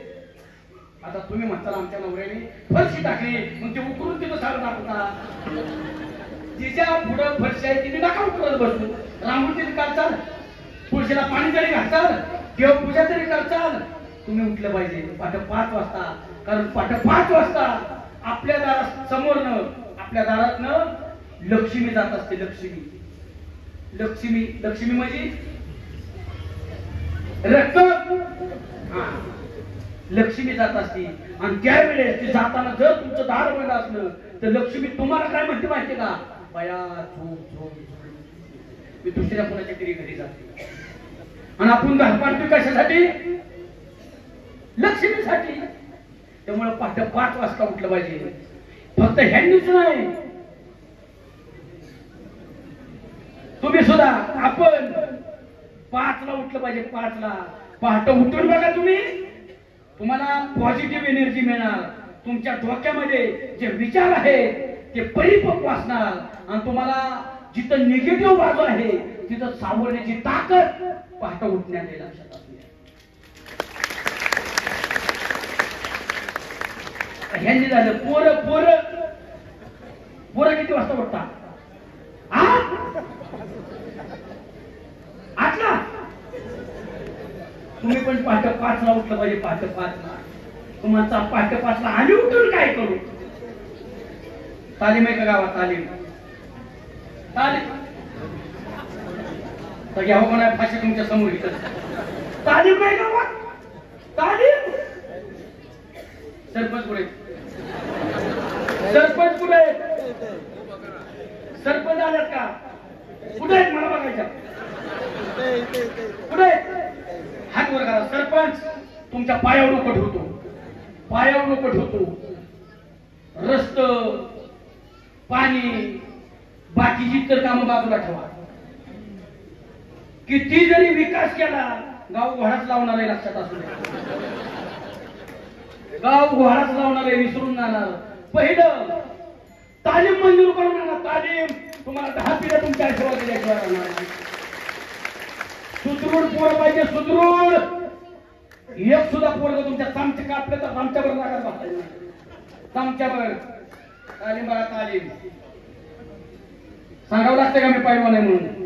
आता तुम्ही म्हणता आमच्या नवऱ्याने फरशी टाकली मग ते उकरून तिथं सारं टाकता. तिच्या पुढं फरशी आहे तिने नका उकरत बसू. रांगोळी तरी काढचाल, तुळशीला पाणी तरी घालचाल, देवपूजा तरी करचाल. तुम्ही उठलं पाहिजे पहाटे 5 वाजता. कारण पहाटे 5 वाजता आपल्या दारात समोरनं आपल्या दारातनं लक्ष्मी जात असते. लक्ष्मी लक्ष्मी लक्ष्मी म्हणजे रक्त. लक्ष्मी जात असते आणि त्यावेळेस ती जाताना जर तुमचं दार बंद असलं तर लक्ष्मी तुम्हाला काय म्हणते माहितीये का? बया झोप झोप, मी दुसऱ्या कोणाच्या तरी घरी जाते. आणि आपण दार पाडतो कशासाठी? लक्ष्मीसाठी. त्यामुळे पहाटे 5 वाजता उठलं पाहिजे. फक्त ह्यांनीच नाही, तुम्ही सुद्धा आपण 5ला उठलं पाहिजे. 5ला पहाटे उठून बघा तुम्ही, तुम्हाला पॉझिटिव्ह एनर्जी मिळणार. तुमच्या डोक्यामध्ये जे विचार आहेत ते परिपक्व असणार आणि तुम्हाला जिथं निगेटिव्ह बाजू आहे तिथं सावरण्याची ताकद पहाटे उठण्याने लक्षात असते. ह्यांनी झालं पोरं किती वाजता उठतात? आठला. तुम्ही पण पहाटे 5ला उठलं पाहिजे. पहाटे 5ला तुम्हाला पहाटे 5ला आम्ही उठून काय करू? तालीम आहे का गावात? तालीम तालीम तर घ्यावं कोणा फाशी तुमच्या समोर इथं. तालीम नाही गावात? तालीम. सरपंच कुठे? सरपंच कुठे? सरपंच आल्यात का? कुठे आहेत मला बघायच्या? कुठे? हात वर करा. सरपंच तुमच्या पायावर नको ठेवतो, पायावर नको ठेवतो. रस्त पाणी बाकीची तर कामं बाजूला ठेवा. किती जरी विकास केला गाव घोडाच लावणार आहे. लक्षात असू दे, गाव घोडाच लावणार आहे. विसरून जाणार. पहिलं तालीम मंजूर करून आणा. तालीम तुम्हाला 10 पिढ्या तुमच्या आशीर्वाद दिल्याशिवाय राहणार नाही. सुदृढ पोर पाहिजे. सुदृढ. एक सुद्धा पोरग तुमच्या चमचे कापले तर चमच्यावर जागा बसायला नाही. चमच्यावर. तालीम बघा. तालीम सांगावं लागतं का मी पैलवान आहे म्हणून?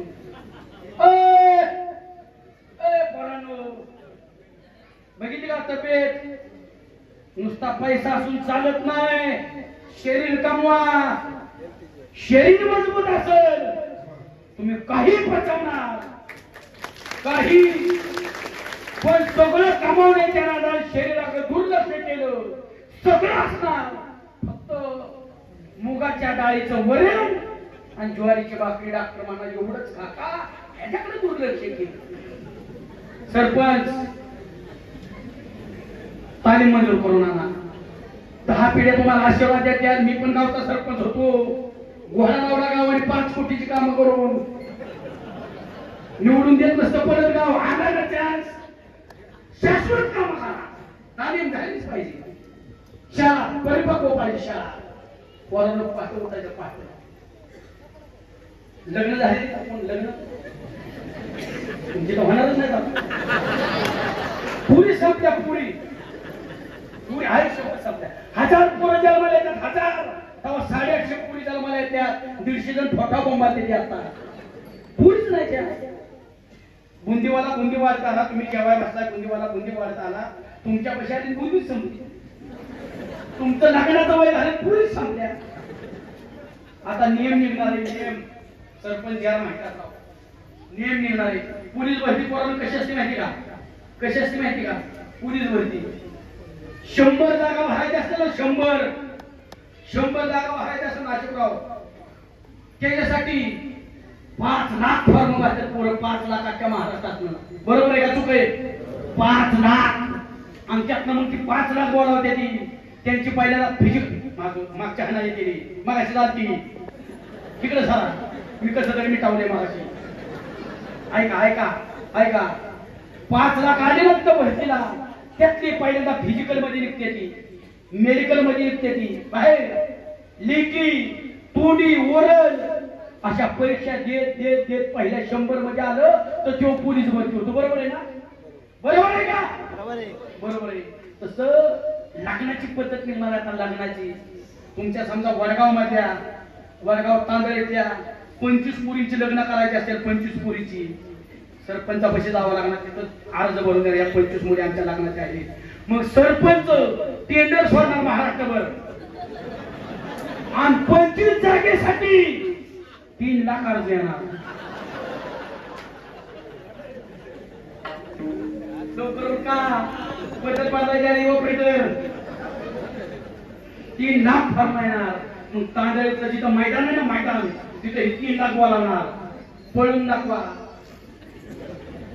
बघितली का तब्येत? नुसता पैसा असून चालत नाही. शरीर कमवा. शरीर मजबूत असेल तुम्ही काही पचवणार, काही. पण सगळं कमावण्याच्या नादात शरीराकडे दुर्लक्ष केलं सगळं असणार. फक्त मुगाच्या डाळीचं वरण आणि ज्वारीची भाकरी डॉक्टर म्हणा एवढंच खाका, ह्याच्याकडे दुर्लक्ष केलं. सरपंच तालीम मंजूर करून आणा. 10 पिढ्या तुम्हाला आशीर्वाद द्या. मी पण गावचा सरपंच होतो. घोडागावला गावाने 5 कोटीची कामं करून निवडून देत नसतं. परत गाव आला ना चान्स. शाश्वत काम करा. तालीम झालीच पाहिजे. शाळा परिपक्व पाहिजे. शाळा पोरांना पाठ उठायचं. पाठ लग्न झाले आपण लग्न तुमचे तर होणारच नाही का? पुरी संपल्या. पुरी पुरी आहे संपल्या. 1000 पोरं जन्माला येतात. 1000 तेव्हा 850 पुरी जन्माला येतात. 150 जण ठोका बोंबाते आता. पुरीच नाही त्या. बुंदीवाला बुंदी वाढता आला. तुम्ही जेवायला बसला. बुंदीवाला बुंदी वाढता आला. तुमच्या पैशाने बुंदीच संपली. तुमचं लग्नाचं वय झालं. पुरीच संपल्या. आता नियम निघणारे. नियम सरपंच घ्या माहिती. नियम निघणारे. पोलीस भरती पोरांना कशी असते माहिती का? कशी असते माहिती का? पोलीस भरती 100 जागा भरायच्या असते ना. 100 जागा भरायच्या असतात नाशिकराव. त्याच्यासाठी 5 लाख फॉर्म भरतात पोरं. 5 लाख अख्ख्या महाराष्ट्रातनं. बरोबर आहे का? चुक आहे? 5 लाख. आणि त्यातनं मग ती 5 लाख बोलावते. त्यांची पहिल्यांदा फिजिक मागच्या हाणाने केली, मग अशी जाती तिकडे झाला, मी कसं तरी मिटावले मागाशी. ऐका ऐका ऐका, 5 लाख आले ना तर भरतीला, त्यातली पहिल्यांदा फिजिकल मध्ये निघते ती, मेडिकल मध्ये निघते ती, बाहेर लेखी तोंडी ओरल अशा परीक्षा देत देत देत पहिल्या 100 मध्ये आलं तर तो पोलीस भरती होतो. बरोबर आहे ना? बरोबर आहे का? बरोबर आहे. तसं लग्नाची पद्धत निर्माण आहे आता. लग्नाची तुमच्या समजा वडगाव तांदळीतल्या 25 मुलींची लग्न करायची असेल, 25 मुलीची सरपंचापाशी जावं लागणार, तिथं अर्ज भरून द्या, या 25 मुली आमच्या लग्नाच्या आहेत. मग सरपंच टेंडर सोडणार महाराष्ट्रभर आणि 25 जागेसाठी 3 लाख अर्ज येणार. लवकर का पद्धत पाडायची ऑपरेटर 3 लाख फॉर्म येणार. मग तांदळीचं जिथं मैदान आहे ना, मैदान तिथे 3 लाख बोलावणार. पळून दाखवा,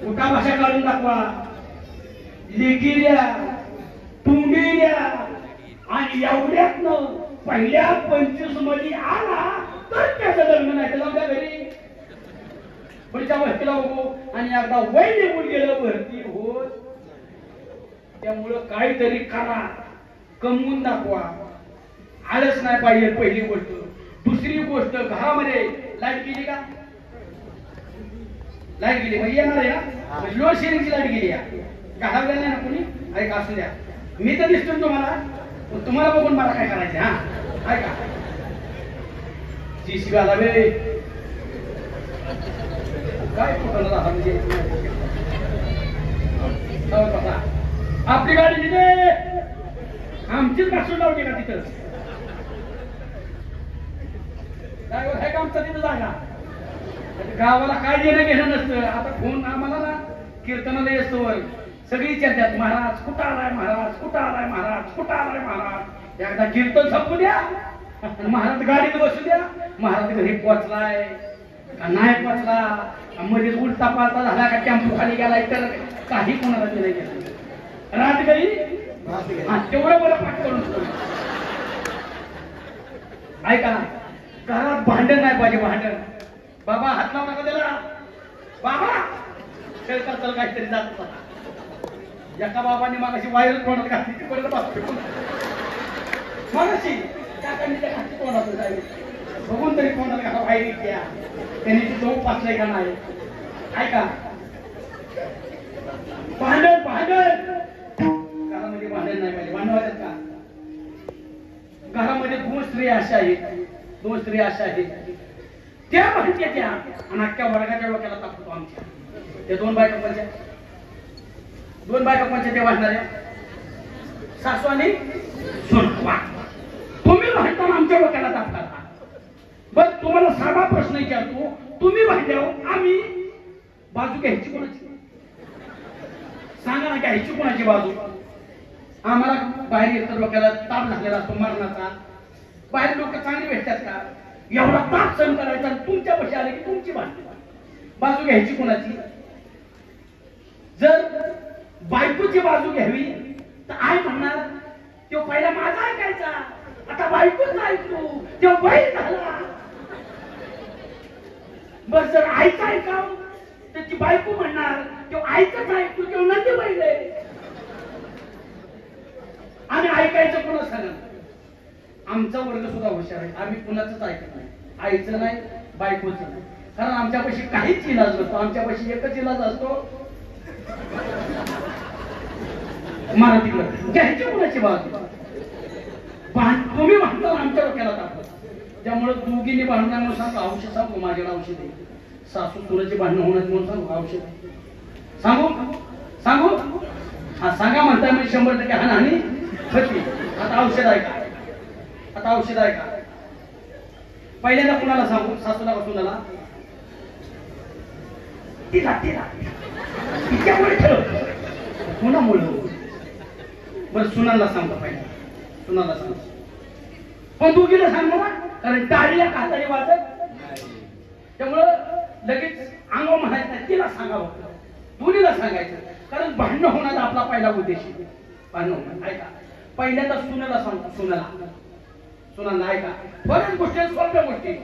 उठा भाषा काढून दाखवा, लेखी द्या, तुंडी द्या, आणि एवढ्यातनं पहिल्या 25 मध्ये आला तर त्याचं लग्न नाही तर जाऊ द्या घरी. पुढच्या वस्तीला बघू, आणि एकदा वय निघून गेलं भरती होत. त्यामुळं काहीतरी करा, कमवून दाखवा. आलंच नाही पाहिजे पहिली गोष्ट. दुसरी गोष्ट, घरामध्ये लाईट गेली का? लाईट गेली म्हणजे येणार आहे ना, लोड शेअरिंगची लाईट गेली आहे, घालावल्या नाही ना कोणी. ऐका, असू द्या, मी तर दिसतो तुम्हाला, तुम्हाला बघून मला काय करायचं. हा ऐका, जीसीबी आला वे काय कुठं म्हणजे आपली गाडी तिथे आमचीच घासून लावली का तिथं? काय का आमचा तिथं जागा? गावाला काय देणं घेणं नसतं. आता फोन आम्हाला ना कीर्तनाला येतो, सगळी चर्चा, महाराज कुठं आलाय, महाराज कुठं आलाय, महाराज कुठं आलाय, महाराज. एकदा कीर्तन संपू द्या आणि महाराज गाडीत बसू द्या, महाराज घरी पोचलाय का नाही पोचला, मध्येच उलटा पालता झाला का टेम्पो खाली गेलाय तर काही कोणाला नाही गेलं. रात गई तेवढं बरं पाठ करून. ऐका, घरात भांडण नाही पाहिजे. भांडण बाबा हात लावू नका त्याला, बाबा खेळता चल काहीतरी जात होता. एका बाबाने मागाशी वायर तोंडात घातली, ती परत मागाशी काकांनी त्या घातली तोंडात जाईल, बघून तरी तोंडात घाला वायर द्या, त्यांनी ती चौक पाचलंय का नाही. ऐका, भांडण भांडण घरामध्ये भांडण नाही पाहिजे. भांडण वाटत का? घरामध्ये 2 स्त्रिया अशा आहेत, 2 स्त्रिया अशा आहेत, त्या भांडत्या त्या आणि अख्ख्या वर्गाच्या डोक्याला तापतो आमच्या. त्या 2 बायका पंच्या, 2 बायका पंच्या त्या भांडणाऱ्या, सासू आणि सून. तुम्ही भांडताना आमच्या डोक्याला तापता. बस तुम्हाला साधा प्रश्न विचारतो, तुम्ही भांडल्यावर आम्ही बाजू घ्यायची कोणाची? सांगा ना, घ्यायची कोणाची बाजू? आम्हाला बाहेर येतं, डोक्याला ताप झालेला असतो मरणाचा. बाहेर लोक चांगली भेटतात का? एवढा ताप सहन करायचा, तुमच्या पशी आले की तुमची बाजू घ्यायची कोणाची? जर बायकोची बाजू घ्यावी तर आय म्हणणार तो पहिला माझा ऐकायचा, आता बायकोच ऐकतो, तो बैल झाला. बस जर आईचा ऐकाव तर ती बायको म्हणणार तो आईचाच ऐकतो, तो नंदी बैल आहे. आणि ऐकायचं कोणा सांगा? आमचा वर्ग सुद्धा हुशार आहे, आम्ही कुणाचंच ऐकत नाही, आईचं नाही बायकोचं नाही. कारण आमच्यापाशी काहीच इलाज नसतो, आमच्यापाशी एकच इलाज असतो, मराठीकडे घ्यायची कुणाची बाजू. तुम्ही म्हणता आमच्या डोक्याला टाकत. त्यामुळे दोघींनी भांडणार म्हणून सांगू, औषध सांगू, माझ्याकडे औषध आहे. सासू सुनाची भांडणं होणार म्हणून सांगू, औषध सांगू सांगू. हा सांगा म्हणताय म्हणजे 100% हानी होती. आता औषध आहे का? आता औषध आहे का? पहिल्यांदा कुणाला सांगू? सासूला का सुनाला? तिला तिला तिच्यामुळे ठरव कुणामुळे. बरं सुनाला सांगतो, पहिल्या सुनाला सांगतो, पण दोघीला सांगतो ना, कारण टाळीला कातडी वाजत. त्यामुळं लगेच अंगावर म्हणायचं नाही, तिला सांगावं, दोन्हीला सांगायचं. कारण भांडणं होण्याचा आपला पहिला उद्देश आहे, भांडणं होणार. ऐका, पहिल्यांदा सुनाला सांगतो, सुनाला ऐका, बऱ्याच गोष्टी सोप्या गोष्टी.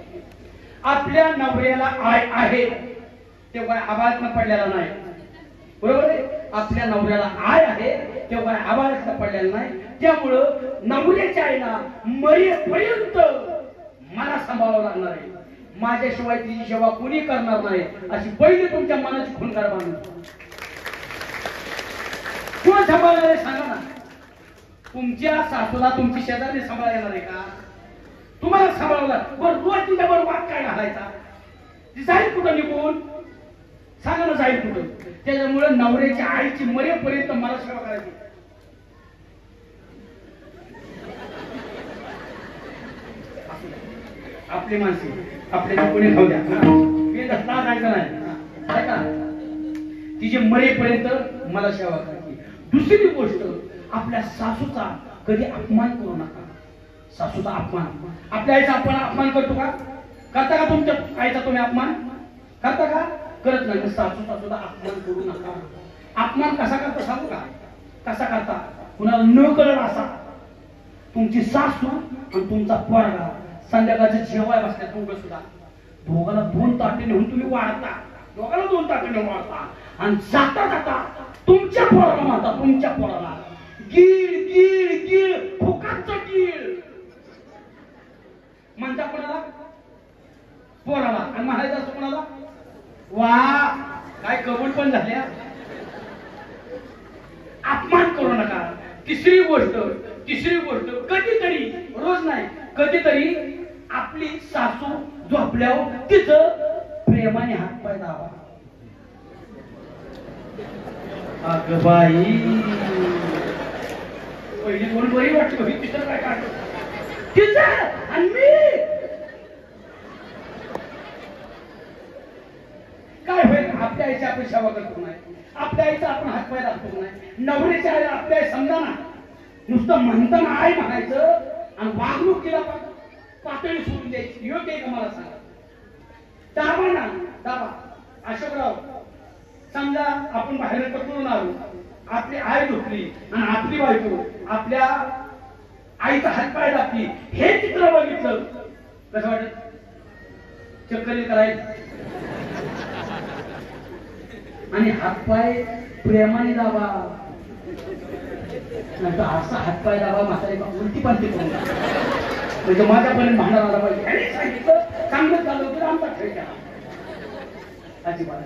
आपल्या नवऱ्याला आय आहे तेव्हा आबाळातनं पडलेला नाही, बरोबर आहे. आपल्या नवऱ्याला आय आहे तेव्हा आबाळातनं पडलेला नाही. त्यामुळं नवऱ्याच्या आईला मरेपर्यंत मला सांभाळावं लागणार आहे. माझ्याशिवाय तिची सेवा कोणी करणार नाही अशी पहिली तुमच्या मनाची खुणकार बांधून कोण सांभाळणार आहे सांगा ना. तुमच्या सासूला तुमची शेजारी सांभाळ येणार आहे का? तुम्हाला सांभाळवला बरं रोज तिच्यावर वाद काय घालायचा? ती जाईल कुठं निघून सांगा ना, जाईल कुठं? त्याच्यामुळे नवऱ्याच्या आईची मरेपर्यंत मला सेवा करायची. आपली माणसे आपल्याला कोणी खाऊ द्या, हे दसला जायचं नाही का? तिचे मरेपर्यंत मला सेवा करायची. दुसरी गोष्ट, आपल्या सासूचा कधी अपमान करू नका. सासूचा अपमान, आपल्या आईचा आपण अपमान करतो का? करता का? तुमच्या आईचा तुम्ही अपमान करता का? करत नाही. सासूचा सुद्धा अपमान करू नका. अपमान कसा करता सांगू का? कसा करता? कुणाला न कळत असा. तुमची सासू आणि तुमचा पोरगा संध्याकाळचं जेवाय बसल्या दोघं सुद्धा, दोघाला 2 ताटे नेऊन तुम्ही वाढता, दोघाला 2 ताटे नेऊन वाढता आणि जाता जाता तुमच्या पोराला म्हणता, तुमच्या पोराला गिळ गिळ गिळ फुकाचं गिळ म्हणता. कोणाला? पोराला. आणि म्हणायचं असं कोणाला? वा काय कबूल पण झाल्या. अपमान करू नका. तिसरी गोष्ट कधीतरी, रोज नाही, कधीतरी आपली सासू झोपल्यावर तिचं प्रेमाने हातपाय दाबा. अगं बाई, पहिली दोन बरी वाटली, तिसरं काय काढतो तिचं आणि मी काय होईल? आपल्या आईची आपण सेवा करतो नाही, आपल्या आईचा आपण हातपाय दाखवतो नाही. नवऱ्याच्या आईला आपल्या आई समजा ना, नुसतं म्हणताना आई म्हणायचं आणि वागणूक केला पातळी सोडून द्यायची. योग्य आहे का मला सांगा? दाबा ना, दाबा. अशोकराव, समजा आपण बाहेर पकडून आलो, आपली आई झोपली आणि आपली बायको आपल्या आईचा हातपाय दाबली, हे चित्र बघितलं कसं वाटत? चक्कर करायचं आणि हातपाय प्रेमाने दाबा. नंतर असा हातपाय दाबा म्हातारी उलटी पालटी करून म्हणजे माझ्यापर्यंत भांडण आला पाहिजे. आणि सांगितलं चांगलं झालं तर आमचा खेळ केला अजिबात.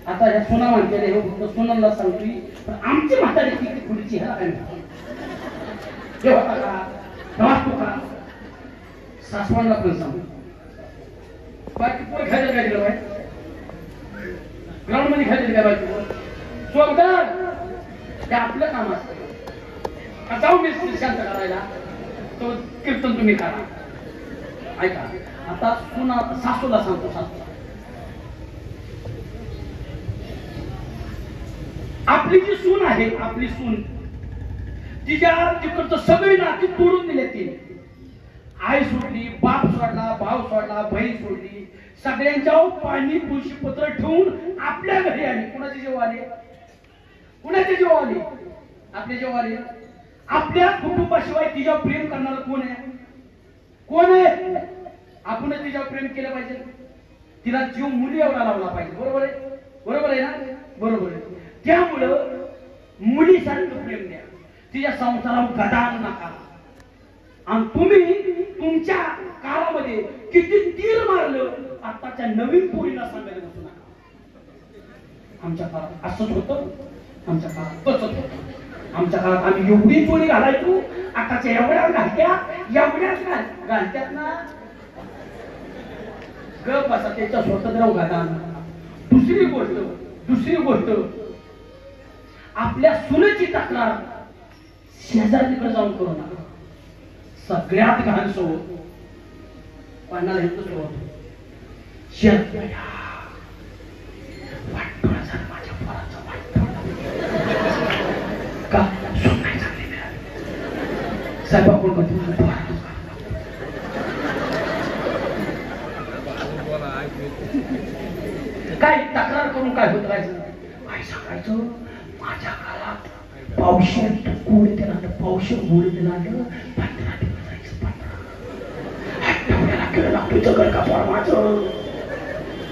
आता ह्या सोना म्हणते हे फक्त सोनाला सांगतोय, पण आमची म्हातारी किती पुढची ह्याला काय म्हणतो? हे होता का? वाचतो का? सासवांना पण सांगू. बाकी पोर खायचं काय दिलं बाय? ग्राउंड मध्ये खायचं काय बायको? जोरदार ते आपलं काम असतं. जाऊ मी शांत करायला, तो कीर्तन तुम्ही करा. ऐका, आता पुन्हा सासूला सांगतो. सासू आपली जी सून आहे, आपली सून तिच्या तिकडचं सगळी नाती तोडून दिले. ती आई सोडली, बाप सोडला, भाव सोडला, बहीण सोडली, सगळ्यांच्या पाणी तुळशी पत्र ठेवून आपल्या घरी आली. कुणाचे जेव्हा आले? कुणाचे जेव्हा आले? आपले जेव्हा आले. आपल्या कुटुंबाशिवाय तिच्यावर प्रेम करणार कोण आहे? कोण आहे? आपणच तिच्यावर प्रेम केलं पाहिजे. तिला जीव मुली एवढा लावला पाहिजे. बरोबर आहे? बरोबर आहे ना? बरोबर आहे. त्यामुळं मुलीसारखं प्रेम द्या. तिच्या संसारावर गदा आणू नका. आणि तुम्ही तुमच्या काळामध्ये किती तीर मारलं आताच्या नवीन पोरीला सांगायला बसू नका. आमच्या काळात असंच होतं, आमच्या काळात तसंच होतं. आमच्या काळात आम्ही एवढी चोळी घालायचो, आताच्या एवढ्या घालत्या, एवढ्याच घालत्यात ना. गप बसा, त्याच्या स्वतंत्र उघादा. दुसरी गोष्ट आपल्या सुनेची तक्रार शेजारीकडे जाऊन करू नका. सगळ्यात घाण सोड पाण्याला हेतू सोड माझ्या पोराचं का सोनाय चांगली मिळाली साहेब आपण काय तक्रार करून काय होत राहायचं? काय सांगायचं? माझ्या काळात पावशे गोड त्याला पावशे गोड त्याला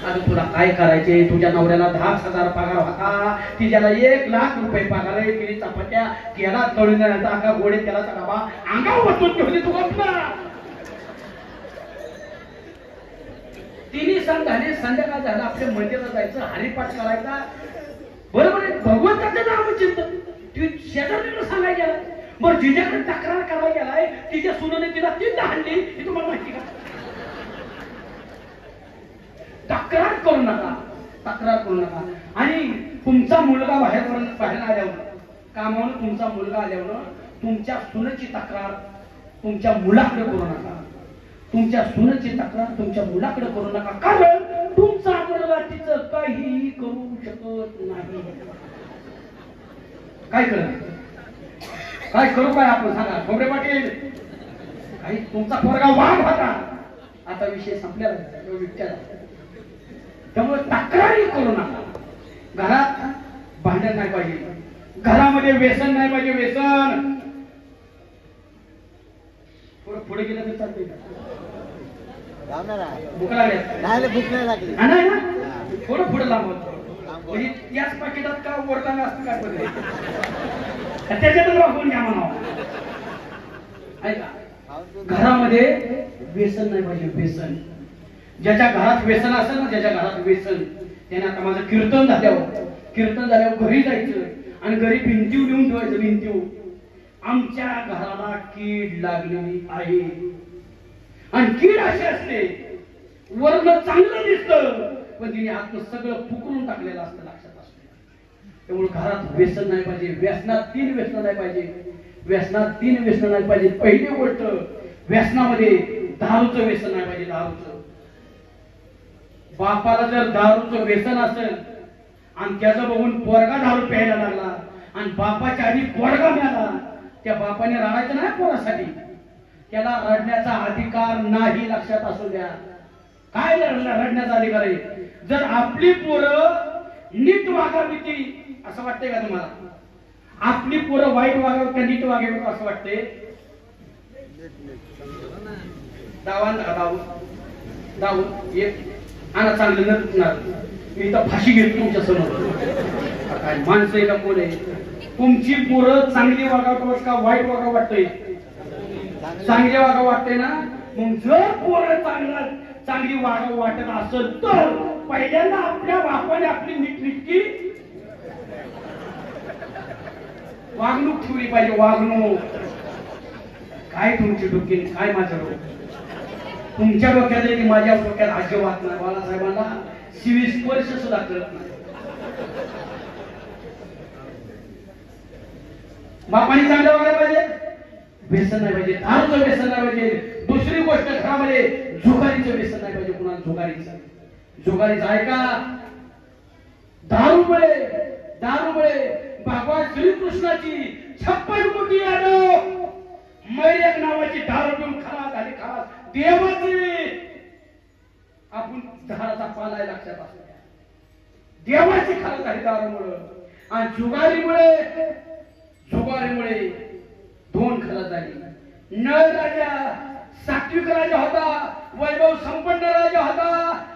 आता तुला काय करायचे? तुझ्या नवऱ्याला 10,000 पगार होता, तिच्याला 1,00,000 पगार आहे. तिने चपात्या केला तळून का गोडे त्याला डबा अंगावर बसून ठेवली. तू तिन्ही सण झाले, संध्याकाळ झाला, आपल्या मंदिरात जायचं, हरिपाठ करायचा. बरोबर आहे, भगवंताचं नाम चिंतन. ती शेजारीला सांगायला गेला, बरं जिच्याकडे तक्रार करायला गेलाय, तिच्या सुनाने तिला 3दा हाणली. ही तुम्हाला माहिती का? तक्रार करू नका, तक्रार करू नका. आणि तुमचा मुलगा बाहेर आल्यावर, कामावर तुमचा मुलगा आल्यावर तुमच्या सुनेची तक्रार तुमच्या मुलाकडे करू नका. तुमच्या सुनेची तक्रार तुमच्या मुलाकडे करू नका, कारण तुमचा मुलगा तिचं काहीही करू शकत नाही. काय करत काय करू काय आपण सांगा खोबरे पाटील? काही तुमचा पोरगा वाघ होता, आता विषय संपलेला. त्यामुळे तक्रारी करू नका. घरात भांडण नाही पाहिजे, घरामध्ये व्यसन नाही पाहिजे. व्यसन पुढे गेलं तर चालते का? भूक लागली नाही ना, थोडं पुढे लांबवत म्हणजे याच पाकिटात का वरताना असतं काय पडलं त्याच्यातच वापरून घ्या म्हणावं. ऐका, घरामध्ये व्यसन नाही पाहिजे. व्यसन ज्याच्या घरात व्यसन असेल ना, ज्याच्या घरात व्यसन, त्याने आता माझं कीर्तन झाल्यावर घरी जायचं आणि घरी भिंतीव लिहून ठेवायचं. भिंतीव आमच्या घराला कीड लागलेली आहे. आणि कीड अशी असते, वर्ण चांगलं दिसतं पण तिने आतलं सगळं फुकरून टाकलेलं असतं, लक्षात असतं. त्यामुळे घरात व्यसन नाही पाहिजे. व्यसनात 3 व्यसन नाही पाहिजे. व्यसनात 3 व्यसन नाही पाहिजे. पहिली गोष्ट, व्यसनामध्ये दारूचं व्यसन नाही पाहिजे. दारूचं, बापाला जर दारूचं व्यसन असेल आणि त्याचं बघून पोरगा दारू प्यायला लागला आणि बापाच्या आधी पोरगा मिळाला, त्या बापाने रडायचं नाही पोरासाठी. त्याला रडण्याचा अधिकार नाही, लक्षात असू द्या. काय रडण्याचा अधिकार आहे? जर आपली पोरं नीट वागावी, असं वाटतंय का तुम्हाला? आपली पोरं वाईट वागावं का नीट वागावं असं वाटतंय? दावून एक आणा चांगलं नसणार, मी इथं फाशी घेतो तुमच्या समोर. काय माणसं आहे का कोण आहे? तुमची पोरं चांगली वागावं का वाईट वागावं वाटतंय? चांगली वागावं वाटते ना. मग जर पोरं चांगली वागावं वाटत असेल तर पहिल्यांदा आपल्या बापाने आपली नीटनीटकी वागणूक ठेवली पाहिजे. वागणूक काय तुमची डोकी, काय माझं डोकं? तुमच्या डोक्यात आहे की माझ्या डोक्यात अजिबात नाही. बाळासाहेबांना स्पर्श सुद्धा करत नाही. बापाने चांगलं वागायला पाहिजे. व्यसन नाही पाहिजे, दारूचं व्यसन नाही पाहिजे. दुसरी गोष्ट, घरामध्ये जुगारीचं व्यसन नाही पाहिजे. कुणाला जुगारीचं ऐका, दारूमुळे भगवान श्रीकृष्णाची 56 कोटी यादव मैरेक नावाची दारू पिऊन खलास झाली. खलास देवाची आपण झाडाचा पालाय, लक्षात असू द्या. देवाची खलास झाली दारूमुळे. आणि जुगारीमुळे 2 खलास झाली. नळ राजा सात्विक राजा होता, वैभव संपन्न राजा होता,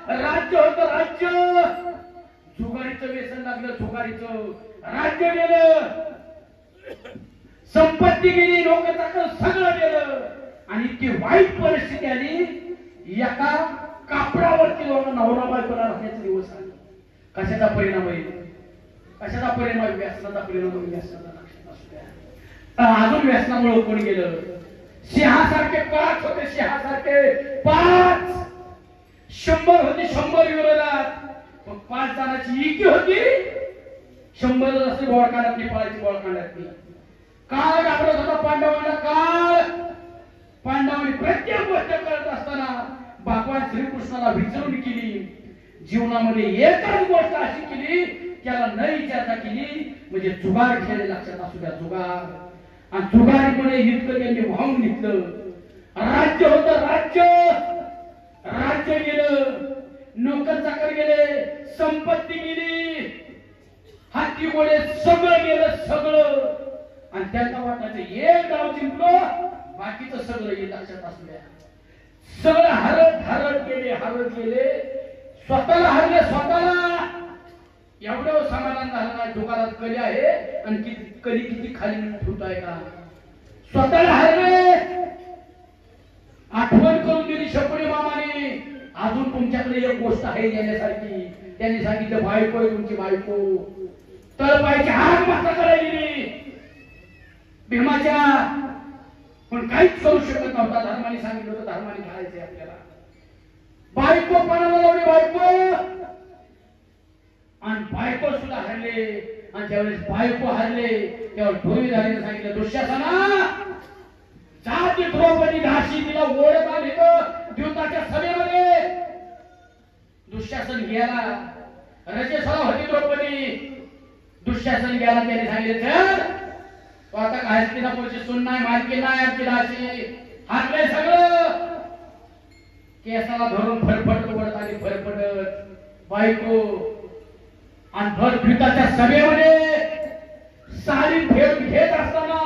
राज्य होतं राज्य. जुगारीचं व्यसन लागलं, जुगारीचं राज्य गेलं, संपत्ती गेली, लोकचाकं सगळं गेलं. आणि इतकी वाईट परिस्थिती आली, एका कापडावरती नवरा बायकोला राहण्याचे दिवस आले. कशाचा परिणाम आहे? व्यसनाचा परिणाम. व्यसनाचा लक्षात असू द्या. अजून व्यसनामुळे कोण गेलं? सिंहासारखे 5 होते, सिंहासारखे 5. 100 होते, 100 विरोधात. 5 जणांची एकी होती, 100 असते बोळकांडातली, पळायची बोळकांडातली. काळ घाबरत होता पांडवांना. पांडवांनी प्रत्येक गोष्ट करत असताना भगवान श्रीकृष्णाला विचारून केली. जीवनामध्ये एकच गोष्ट अशी केली, त्याला न विचारता केली, म्हणजे जुगार खेळले. लक्षात असू द्या, जुगार. आणि जुगारीमुळे इतकं त्यांनी वाहून घेतलं. राज्य होतं, राज्य गेलं, नोकर चाकर गेले, संपत्ती गेली, हाती घोडे सगळं गेलं, सगळं. आणि त्यांना वाटायचं एक गाव जिंकलो बाकीचं सगळं हे लक्षात असू द्या. सगळं हरत गेले स्वतःला हरले. स्वतःला एवढं समाधान झालं नाही. दुकानात कली आहे आणि कली किती खाली ठेवताय का. स्वतःला हरले. आठवण करून दिली शकुनी मामाने. अजून तुमच्याकडे एक गोष्ट आहे देण्यासारखी. त्यांनी सांगितलं बायको आहे तुमची बायको. तळपायची हाक माता करायली भीमाच्या. पण काहीच करू शकत नव्हता. धर्माने सांगितलं होतं धर्माने घालायचंय आपल्याला. बायको पणाला लावली बायको. आणि बायको सुद्धा हरले. आणि ज्यावेळेस बायको हरले त्यावेळेस ढोरी झालेलं सांगितलं दुःशासना जाती द्रौपदी दासी तिला ओळख आली द्यूताच्या सभेमध्ये. दुःशासन गेला. रजेसरा होती द्रौपदी. दुःशासन गेला. त्याने सांगितलं चल तो आता हस्तिनापूरची सून नाही मालकी नाही आमची दासी. हारलंय सगळं. केसाला धरून फडफडत ओढत आली फडफडत बायको. आणि भर द्यूताच्या सभेमध्ये साडी फेरून घेत असताना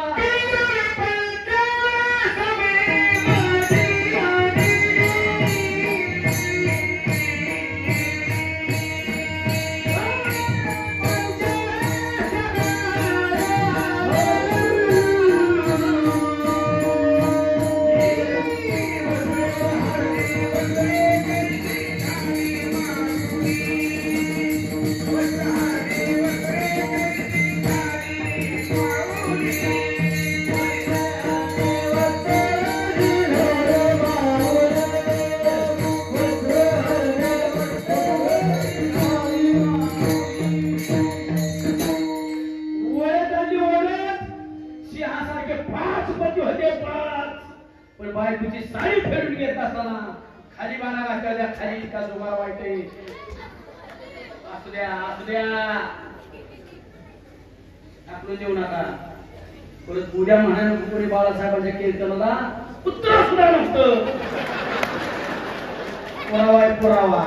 बायकोची साडी फेडून घेत असताना खाली बाणा घातल्या खाली का जुगार वाईटे. असू द्या आपण देऊ नका. परत उद्या म्हणाल कोणी बाळासाहेबांच्या कीर्तनाला पुत्र सुद्धा नसतं. पुरावा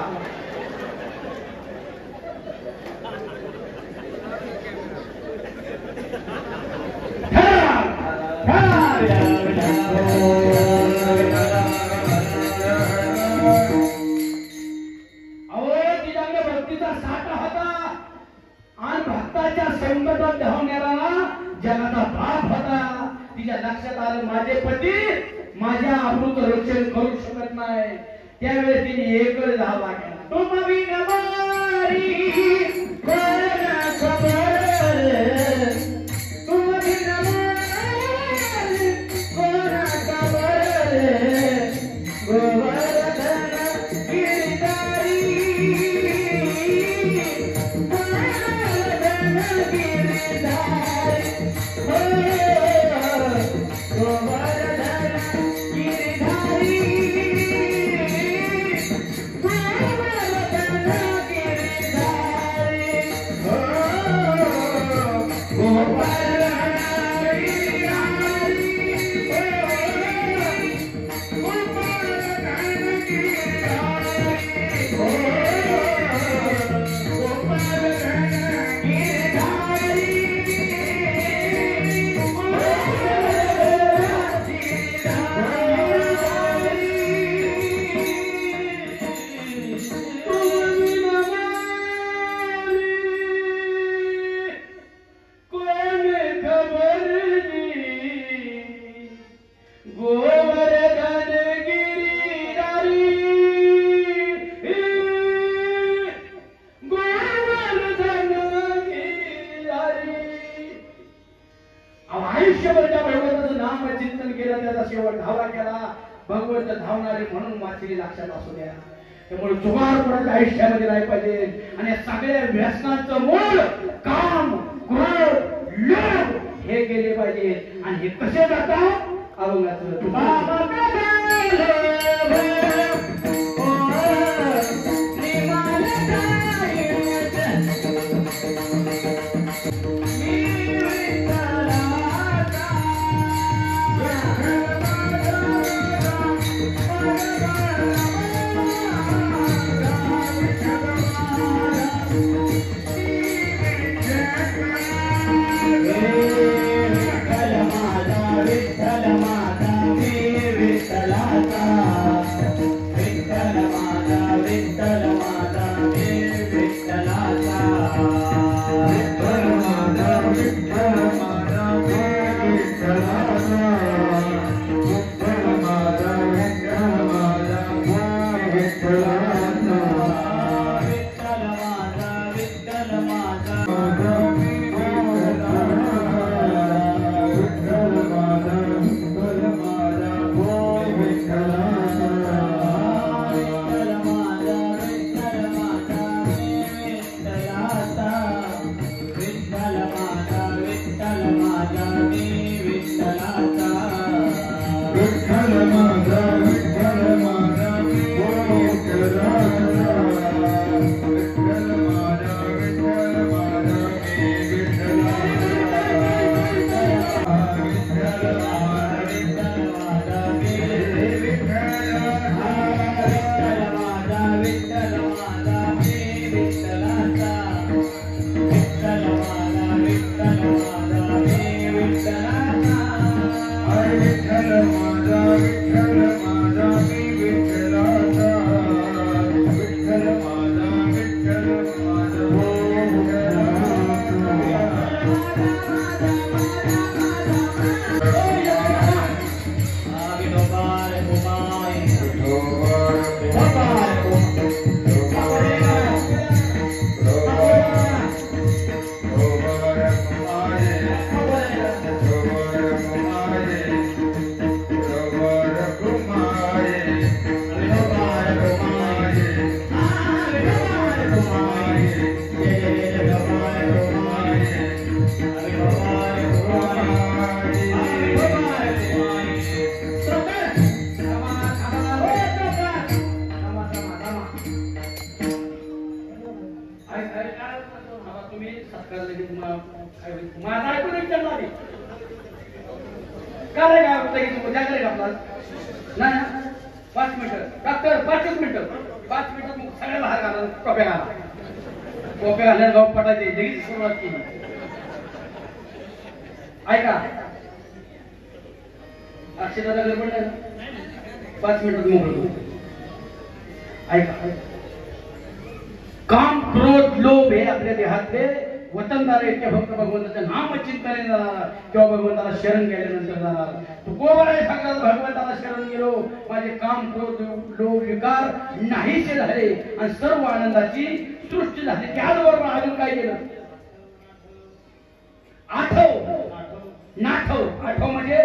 संकटात धावणारा जगाचा बाप होता. तिच्या लक्षात आलं माझे पती माझ्या अमृत रक्षण करू शकत नाही. त्यावेळेस तिने एकच धावा केला. तुम्ही नमारी कोणा खबर तुम्ही नमारी कोणा खबर गोवर्धन गिरधारी भगवंत धावणारे म्हणून वाचली लक्षात असू द्या. त्यामुळे जुगार कोणाच्या आयुष्यामध्ये नाही पाहिजे. आणि या सगळ्या व्यसनाचं मूळ काम क्रोध लोभ हे गेले पाहिजे. आणि हे कसे जातात अभंगाचं माझा मी विठ्ठलाचा विठ्ठल माझा मी विठ्ठलाचा विठ्ठल माझा मी विठ्ठलाचा माझा ऐकून विचारला आधी काय काय होतं की तू जागरे आपला नाही ना 5 मिनिटं डॉक्टर 5 मिनिटं 5 मिनिटं मग सगळ्याला हार घाला कॉप्या घालण्यात गाव पटायचे लगेच सुरुवात केली ऐका अक्षदाला गडबड नाही 5 मिनिटात मोकळं ऐका काम क्रोध लोभ हे आपल्या देहातले वतनदार आहेत फक्त भगवंताचं नाम चिंतने जाणार किंवा भगवंताला शरण गेल्यानंतर जाणार तू कोणाला सांगणार भगवंताला शरण गेलो माझे काम क्रोध लोभ विकार नाहीसे झाले आणि सर्व आनंदाची सृष्टी झाली त्याचबरोबर अजून काय केलं आठव म्हणजे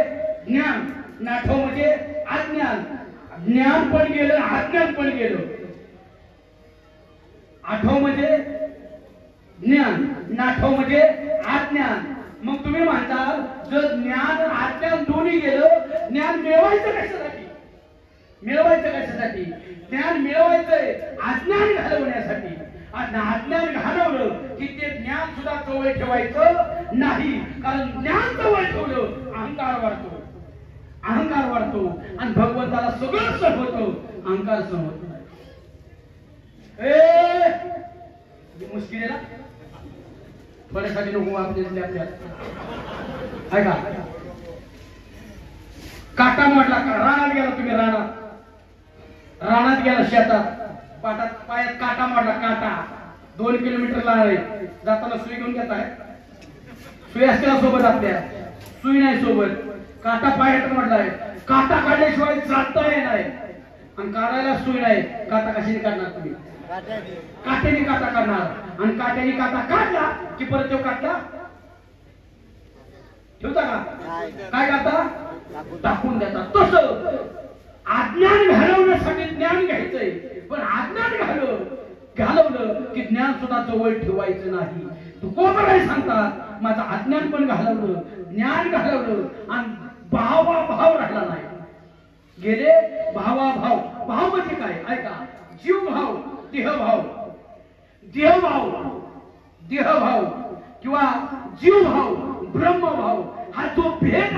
ज्ञान नाठव म्हणजे अज्ञान ज्ञान पण गेलं अज्ञान पण गेलं आठव म्हणजे ज्ञान नाठव म्हणजे अज्ञान मग तुम्ही म्हणताल जर ज्ञान अज्ञान दोन्ही गेलं ज्ञान मिळवायचं कशासाठी ज्ञान मिळवायचंय अज्ञान घालवण्यासाठी अज्ञान घालवलं की ते ज्ञान सुद्धा जवळ ठेवायचं नाही कारण ज्ञान जवळ ठेवलं अहंकार वाढतो आणि भगवंताला सगळं सहन होतं अहंकार सहन होत नाही मुश्किल आहे ना थोड्यासाठी नको आपले आपल्याला ऐका काटा म्हटला रानात गेला तुम्ही रानात गेला शेतात पाटात पायात काटा मारला काटा 2 किलोमीटर लांब आहे जाताना सुई घेऊन घेताय सुई असते ना सोबत आपल्या सुई नाही सोबत काटा पायात म्हटलाय काटा काढल्याशिवाय जाता येणार आणि काढायला सुई नाही काटा कशाने काढणार तुम्ही काट्याने काटा काढणार आणि काट्याने काटा काढला की परत तो काटला ठेवता का काय करता टाकून देता तसं अज्ञान घालवण्यासाठी ज्ञान घ्यायचंय पण अज्ञान घालवलं की ज्ञान सुद्धा जवळ ठेवायचं नाही तू कोणालाही सांगतात माझं अज्ञान पण घालवलं ज्ञान घालवलं आणि भाव राहिला नाही गेले भाव म्हणजे काय ऐका जीव भाव देहभाव किंवा जीवभाव ब्रह्मभाव हा जो भेद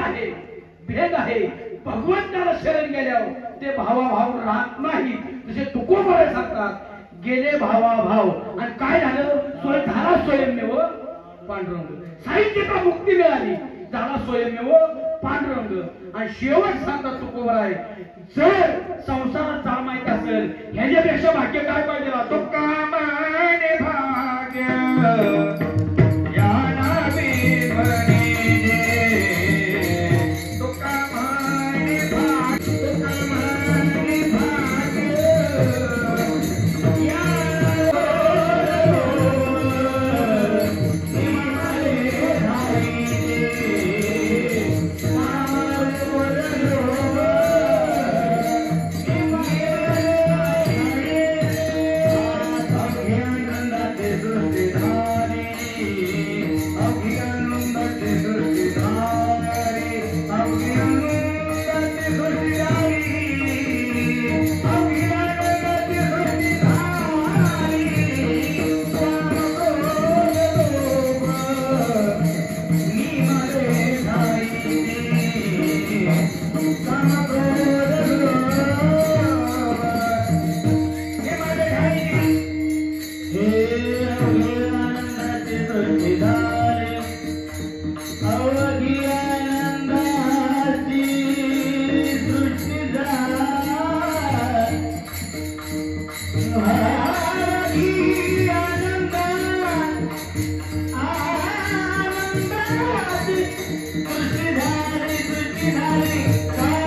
आहे भगवंताला शरण गेल्यावर ते भावाभाव राहत नाही जसे तुकोबरे सांगतात गेले भावाभाव आणि काय झालं झाला स्वयंमेव पांडुरंग साहित्य मुक्ती मिळाली झाला स्वयंमेव पांडुरंग आणि शेवट सांगतात तुकोबर आहे जर संसारात चाल माहित असेल ह्याच्यापेक्षा भाग्य काय पाहिजे तो कामाने भाग्य या नावे म्हणे तो कामाने भाग्य तुझी झाली